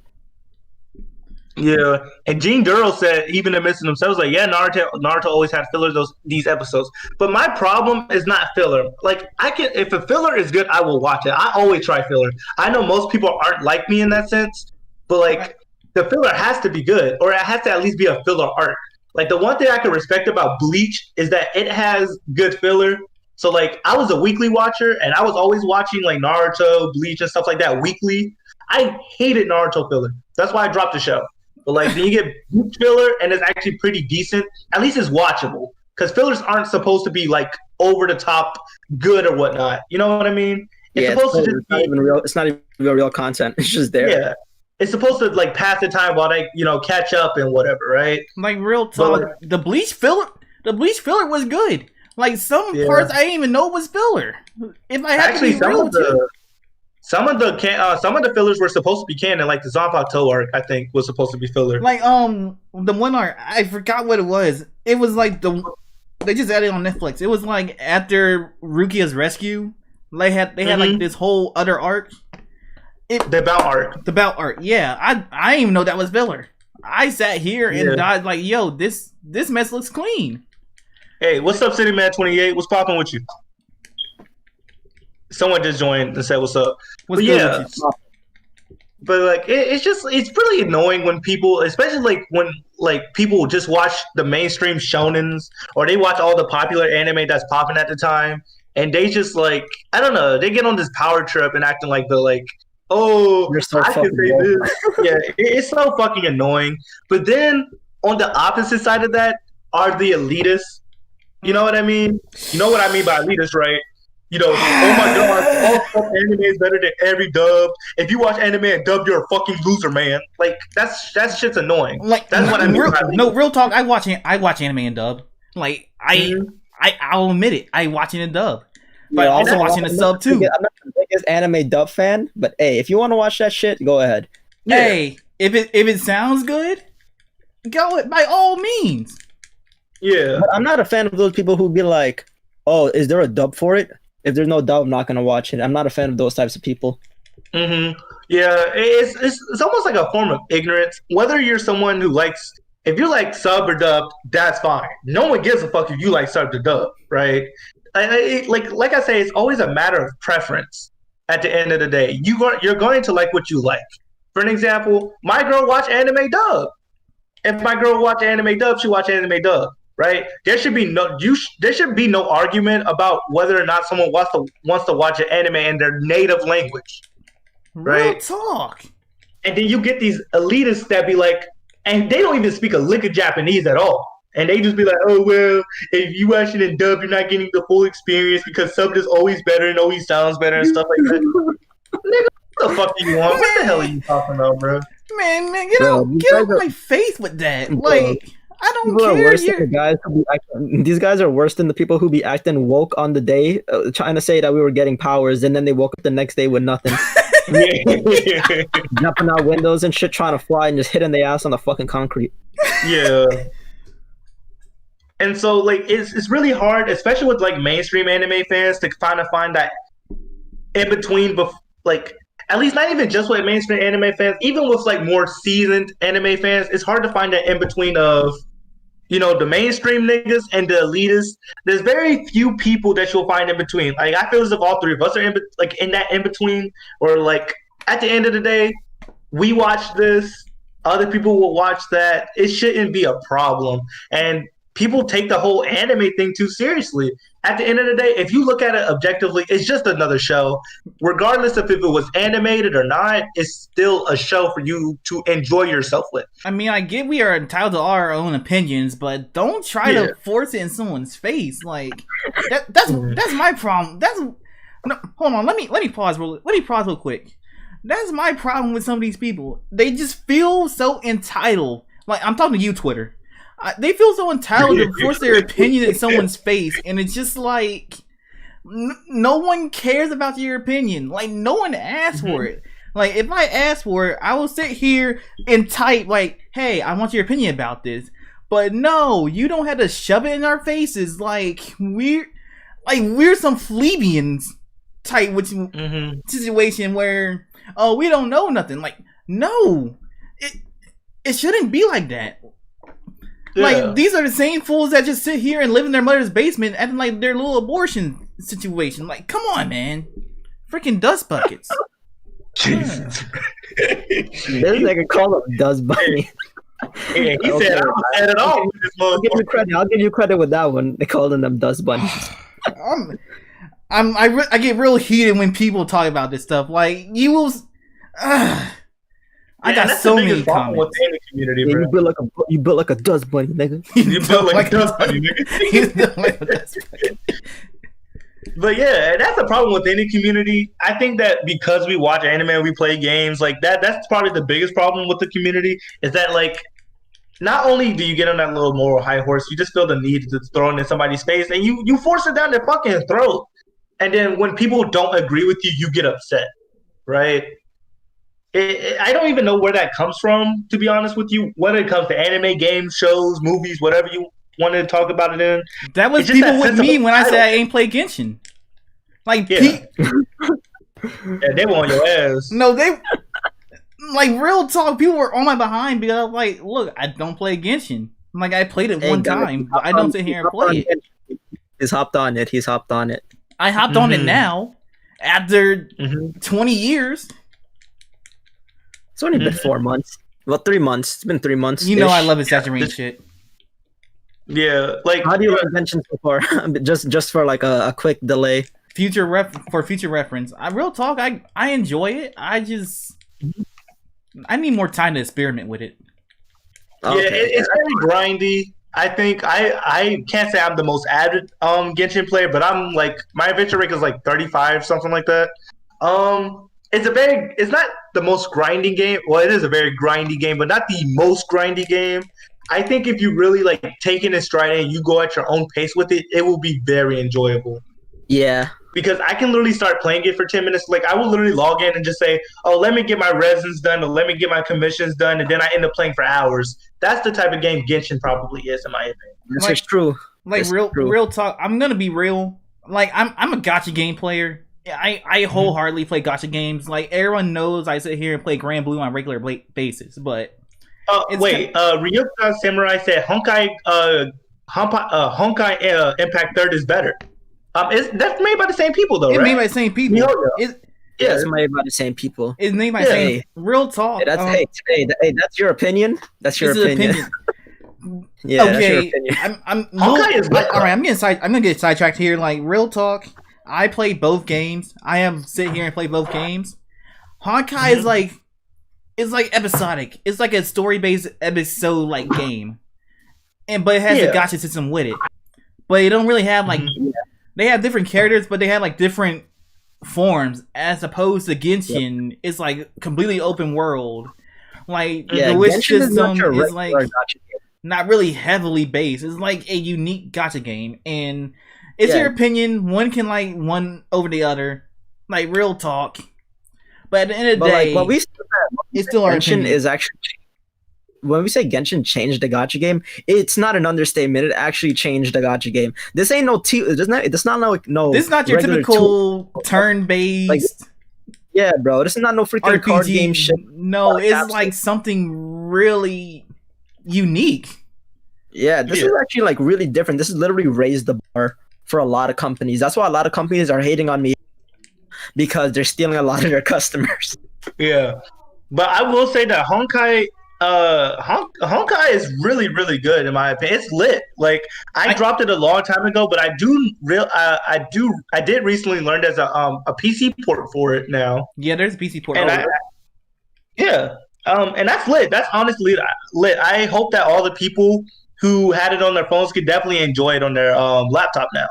Yeah, and Gene Duro said even amidst themselves, like, yeah, Naruto always had fillers these episodes. But my problem is not filler. Like, if a filler is good, I will watch it. I always try filler. I know most people aren't like me in that sense, but like the filler has to be good, or it has to at least be a filler arc. Like, the one thing I can respect about Bleach is that it has good filler. So like, I was a weekly watcher, and I was always watching like Naruto, Bleach, and stuff like that weekly. I hated Naruto filler. That's why I dropped the show. But like, when you get Bleach filler and it's actually pretty decent, at least it's watchable. Because fillers aren't supposed to be like over the top good or whatnot. You know what I mean? It's supposed to just be real. It's not even real content. It's just there. Yeah, it's supposed to like pass the time while they catch up and whatever, right? Like, real talk, the Bleach filler was good. Like, some parts I didn't even know was filler. If I had to be real with you. Some of the fillers were supposed to be canon, like the Zanpakuto arc, I think, was supposed to be filler. Like, the one arc, I forgot what it was. It was like they just added it on Netflix. It was like after Rukia's rescue. They had like this whole other arc. The bout arc. Yeah, I didn't even know that was filler. I sat here and died like, yo, this mess looks clean. Hey, what's up, City Man 28? What's popping with you? Someone just joined and said what's up. But like, it's really annoying when people, especially like when like people just watch the mainstream shonens or they watch all the popular anime that's popping at the time, and they just like, I don't know, they get on this power trip and acting like you're so I can say this. Yeah, it's so fucking annoying. But then on the opposite side of that are the elitists. You know what I mean? You know what I mean by elitists, right? Oh my god, all anime is better than every dub. If you watch anime and dub, you're a fucking loser, man. Like, that shit's annoying. Like, that's what I mean. Real talk. I watch anime and dub. Like, I'll admit it. I watch it in dub, but also watching the sub too. I'm not the biggest anime dub fan, but hey, if you want to watch that shit, go ahead. Hey, if it sounds good, go it by all means. Yeah, but I'm not a fan of those people who be like, "Oh, is there a dub for it?" If there's no dub, I'm not gonna watch it. I'm not a fan of those types of people. Yeah, it's almost like a form of ignorance. Whether you're someone who likes, if you like sub or dub, that's fine. No one gives a fuck if you like sub or dub, right? Like I say, it's always a matter of preference. At the end of the day, you're going to like what you like. For an example, my girl watch anime dub. If my girl watch anime dub, she watch anime dub. Right? There should be no argument about whether or not someone wants to watch an anime in their native language. Right? Real talk. And then you get these elitists that be like, and they don't even speak a lick of Japanese at all. And they just be like, oh well, if you watch it in dub, you're not getting the full experience because sub is always better and always sounds better and stuff like that. Nigga, what the fuck do you want? What the hell are you talking about, bro? Man, get out my face with that. Like, I don't care. care. These guys are worse than the people who be acting woke on the day, trying to say that we were getting powers, and then they woke up the next day with nothing. Jumping out windows and shit, trying to fly and just hitting their ass on the fucking concrete. Yeah. And so, like, it's really hard, especially with like mainstream anime fans, to find that in between, like, at least not even just with mainstream anime fans, even with like more seasoned anime fans, it's hard to find that in between of, you know, the mainstream niggas and the elitists. There's very few people that you'll find in between. Like, I feel as if all three of us are in that in between, or like at the end of the day, we watch this, other people will watch that. It shouldn't be a problem. And people take the whole anime thing too seriously. At the end of the day, if you look at it objectively, it's just another show. Regardless of if it was animated or not, it's still a show for you to enjoy yourself with. I mean, I get we are entitled to our own opinions, but don't try to force it in someone's face. Like, that's my problem. Hold on, let me pause real quick. That's my problem with some of these people. They just feel so entitled. Like, I'm talking to you, Twitter. They feel so entitled to force their opinion in someone's face, and it's just like no one cares about your opinion. Like, no one asked for it. Like, if I asked for it, I will sit here and type like, "Hey, I want your opinion about this." But no, you don't have to shove it in our faces. Like we're some plebeians type situation where, oh, we don't know nothing. Like, no, it shouldn't be like that. Yeah. Like, these are the same fools that just sit here and live in their mother's basement acting like their little abortion situation. Like, come on, man. Freaking dust buckets. Jesus. This nigga called them dust bunny. Yeah, he said, I don't say it all. I'll give you credit with that one. They called them dust bunnies. I get real heated when people talk about this stuff. Like, you will... I got so many comments. With the community, yeah, you built like a dust bunny, nigga. You built like a dust bunny, nigga. But yeah, that's the problem with any community. I think that because we watch anime and we play games, like that's probably the biggest problem with the community, is that, like, not only do you get on that little moral high horse, you just feel the need to throw it in somebody's face, and you force it down their fucking throat. And then when people don't agree with you, you get upset, right? I don't even know where that comes from, to be honest with you. Whether it comes to anime, games, shows, movies, whatever you wanted to talk about it in. That was people with me when I said I ain't play Genshin. Like, yeah, they were on your ass. No, they... Like, real talk, people were on my behind because I was like, look, I don't play Genshin. I'm like, I played it one time, but I don't sit here and play it. He's hopped on it. I hopped on it now, after 20 years. It's only been 4 months. Well, 3 months. It's been 3 months. You know I love exaggerating shit. Yeah, like, how do you mention so far? just for like a quick delay. Future reference. Real talk. I enjoy it. I need more time to experiment with it. Okay. Yeah, it's very grindy. I think I can't say I'm the most avid Genshin player, but I'm like, my adventure rate is like 35, something like that. It's not the most grinding game. Well, it is a very grindy game, but not the most grindy game. I think if you really like take it in stride and you go at your own pace with it, it will be very enjoyable. Yeah. Because I can literally start playing it for 10 minutes. Like, I will literally log in and just say, oh, let me get my resins done, or let me get my commissions done, and then I end up playing for hours. That's the type of game Genshin probably is, in my opinion. This is true. Like, real talk. I'm gonna be real. Like, I'm a gacha game player. I wholeheartedly play gacha games. Like, everyone knows I sit here and play Grand Blue on a regular basis, but... Ryuka Samurai said Honkai Impact 3rd is better. That's made by the same people, though, right? It's made by the same people. It's made by the same people. It's made by the same... Real talk. Hey, that's your opinion? That's your opinion. Yeah, okay. That's your opinion. Honkai is good. All right, I'm gonna get sidetracked here. Like, real talk. I play both games. I have sit here and play both games. Honkai is like... It's like episodic. It's like a story-based episode like game, but it has a gacha system with it. But it don't really have like they have different characters, but they have like different forms, as opposed to Genshin. It's like completely open world. Like Yeah, the wish Genshin is not system your is regular like gacha game. not really heavily based. It's like a unique gacha game, and it's your opinion. One can like one over the other, like real talk. But at the end of the day, like what we said, it's still our Genshin opinion. is actually, when we say Genshin changed the gacha game, it's not an understatement. It actually changed the gacha game. This ain't no it's not like no. This is not your regular typical turn-based Like, yeah, bro. This is not no freaking RPG. card game shit. No, it's Capsule. like something really unique. Yeah, this is actually like really different. This has literally raised the bar for a lot of companies. That's why a lot of companies are hating on me, because they're stealing a lot of their customers. Yeah, but I will say that Honkai, Honkai is really, really good in my opinion. It's lit. Like I dropped it a long time ago, but I did recently learn there's a PC port for it now. Yeah, there's a PC port. And and that's lit. That's honestly lit. I hope that all the people who had it on their phones could definitely enjoy it on their laptop now,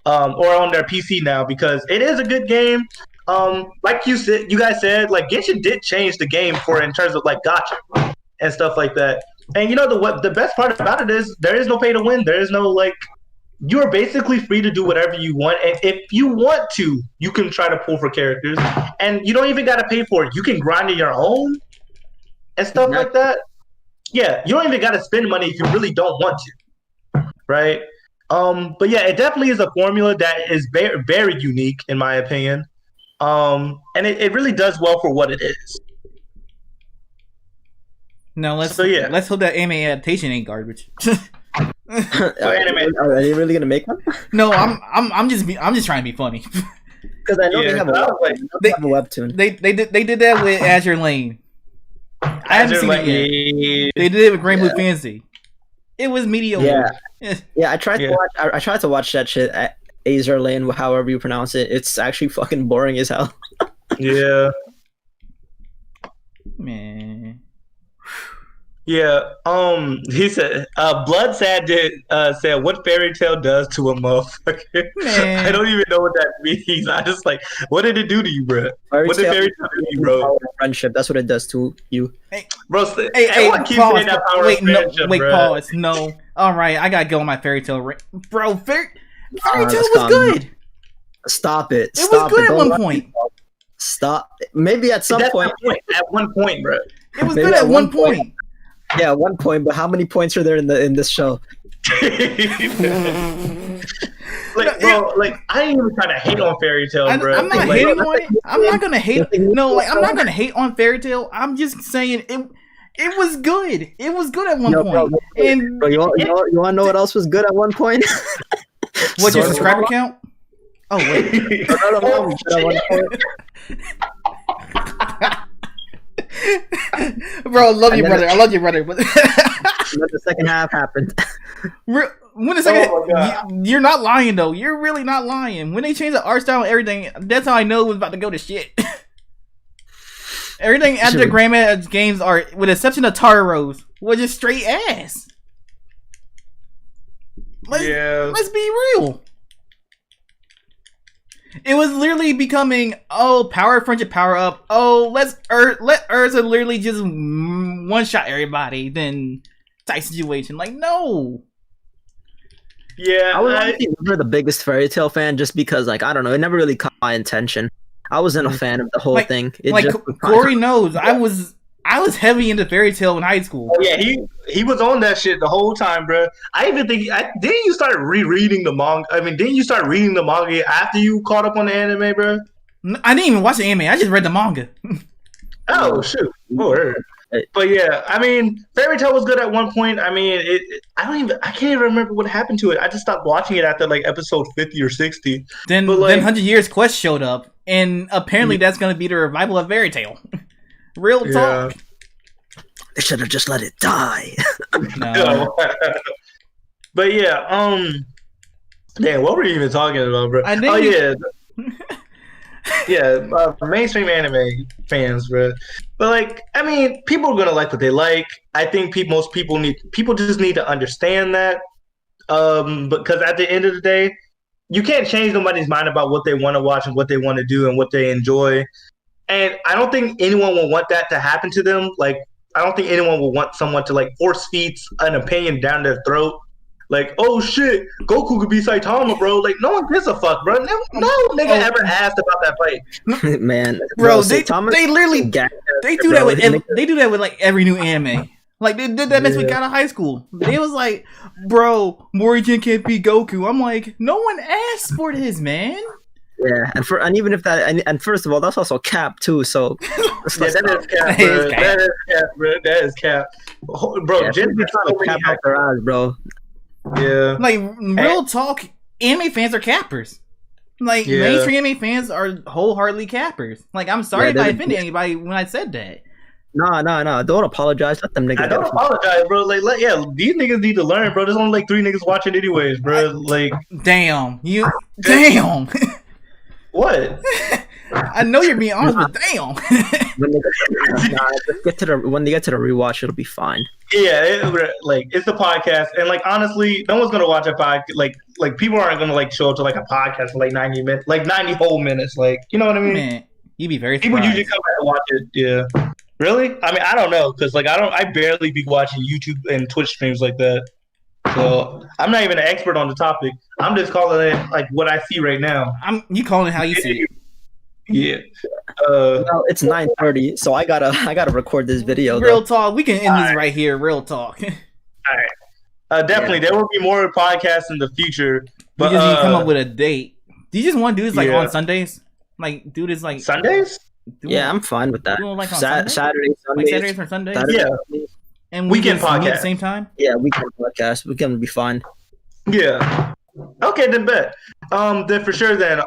or on their PC now, because it is a good game. Like you guys said, like Genshin did change the game in terms of like gacha and stuff like that. And you know the best part about it is there is no pay to win. There is no like, you're basically free to do whatever you want, and if you want to, you can try to pull for characters, and you don't even got to pay for it. You can grind your own and stuff like that. Yeah, you don't even got to spend money if you really don't want to, right? But yeah, it definitely is a formula that is very, very unique in my opinion. And it really does well for what it is. No, let's hope that anime adaptation ain't garbage. Are they really gonna make one? No, I'm just trying to be funny. Because I know they have a webtoon. They did that with Azure Lane. I haven't seen it yet. They did it with Grand Blue Fantasy. It was mediocre. Yeah. I tried to watch that shit at Azure Lane, however you pronounce it. It's actually fucking boring as hell. Yeah. Man. Yeah. He said, Blood Sad did said, "What fairy tale does to a motherfucker?" Man. I don't even know what that means. I just like, what did it do to you, bro? What did fairy tale do to you, bro? Friendship. That's what it does to you. Hey, bro. Hey, pause. Wait, bro. pause. No. All right, I gotta go on my fairy tale. Bro, fairy tale was calm. good. Stop it. It was good at one point. Stop. Maybe at some point. At one point, bro. It was good at one point. Yeah, 1 point. But how many points are there in this show? Like, bro, like I ain't even trying to hate on fairy tale, bro. I'm not hating on it. I'm not gonna hate. No, like I'm not gonna hate on fairy tale. I'm just saying it was good. It was good at one point. And bro, you want to know what else was good at one point? What's your subscriber count? Oh wait. Bro, I love you, brother. I love you, brother. But the second half happened. When the second, you're not lying though. You're really not lying. When they changed the art style and everything, that's how I know it was about to go to shit. Everything after Grandma's games are, with the exception of Taro's, was just straight ass. Let's be real. It was literally becoming, power friendship, power up. Let Urza literally just one shot everybody. Then type situation. Like, no. Yeah, I was never the biggest fairy tale fan, just because, like, I don't know, it never really caught my attention. I wasn't a fan of the whole thing. Corey knows, I was heavy into fairy tale in high school. Oh yeah, he was on that shit the whole time, bro. I even think didn't you start rereading the manga? I mean, didn't you start reading the manga after you caught up on the anime, bro? I didn't even watch the anime. I just read the manga. Oh shoot! But yeah, I mean, fairy tale was good at one point. I mean, I can't even remember what happened to it. I just stopped watching it after like episode 50 or 60. Then 100 Years Quest showed up, and apparently that's going to be the revival of fairy tale. Real talk. They should have just let it die. No. But yeah, damn, what were you even talking about, bro? Mainstream anime fans, bro. But like, I mean, people are gonna like what they like. I think most people just need to understand that. Because at the end of the day, you can't change nobody's mind about what they want to watch and what they want to do and what they enjoy. And I don't think anyone will want that to happen to them. Like, I don't think anyone will want someone to like force feed an opinion down their throat. Like, oh shit, Goku could be Saitama, bro. Like, no one gives a fuck, bro. No nigga ever asked about that fight. Man, bro, they literally they do that with like every new anime. Like they did that mess with out of high school. They was like, bro, Morgan can't beat Goku. I'm like, no one asked for this, man. Yeah, and even if that, and first of all, that's also cap too. So that is cap, bro. That is cap, bro. That is cap, bro. Yeah, Jin be trying to cap out their eyes, bro. Yeah, like real talk, anime fans are cappers. Like mainstream anime fans are wholeheartedly cappers. Like I'm sorry if I offended anybody when I said that. No, don't apologize. Let them niggas. I don't apologize, bro. Like, these niggas need to learn, bro. There's only like 3 niggas watching anyways, bro. Like, damn. What? I know you're being honest, but damn. When they get to the rewatch, it'll be fine. Yeah, it's the podcast, and like honestly, no one's gonna watch a podcast. Like people aren't gonna like show up to like a podcast for like 90 minutes, like 90 whole minutes. Like, you know what I mean? Man, you'd be very surprised. People usually come back and watch it. Yeah. Really? I mean, I don't know, because like I barely be watching YouTube and Twitch streams like that. So I'm not even an expert on the topic. I'm just calling it like what I see right now. You calling it how you see it. Yeah. Well, it's 9:30, so I gotta record this video. Real talk. We can end this right here. Real talk. All right. Definitely, there will be more podcasts in the future. But we just need to come up with a date. Do you just want to do this like on Sundays? Like do this like Sundays? Yeah, I'm fine with that. Like Saturdays, like Saturdays or Sundays. Yeah. And weekend podcast at the same time. Yeah, weekend podcast. Weekend will be fine. Yeah. Okay, then bet. Then for sure. Then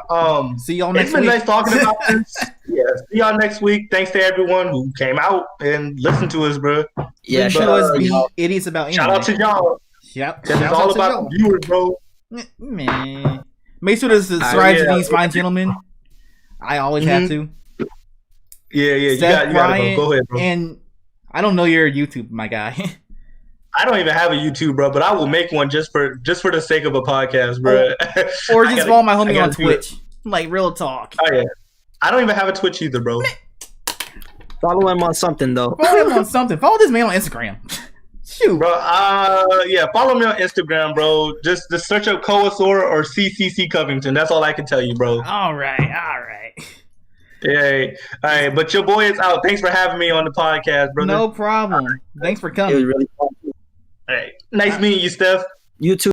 see y'all next week. It's been nice talking about this. Yeah. See y'all next week. Thanks to everyone who came out and listened to us, bro. Yeah. Show us be idiots about anime. Shout out to y'all. Yep. It's all about the viewers, bro. Man, make sure to subscribe to these fine gentlemen. I always have to. Yeah. Stef You got to go ahead, bro. And I don't know your YouTube, my guy. I don't even have a YouTube, bro, but I will make one just for the sake of a podcast, bro. Or just follow my homie on Twitch. Like, real talk. Oh, yeah. I don't even have a Twitch either, bro. Follow him on something, though. Follow him on something. Follow this man on Instagram. Shoot. Bro, yeah, follow me on Instagram, bro. Just search up KowaSora or CCC Covington. That's all I can tell you, bro. All right. Yeah, all right. But your boy is out. Thanks for having me on the podcast, brother. No problem. Thanks for coming. It was really fun. All right. Nice meeting you, Steph. You too.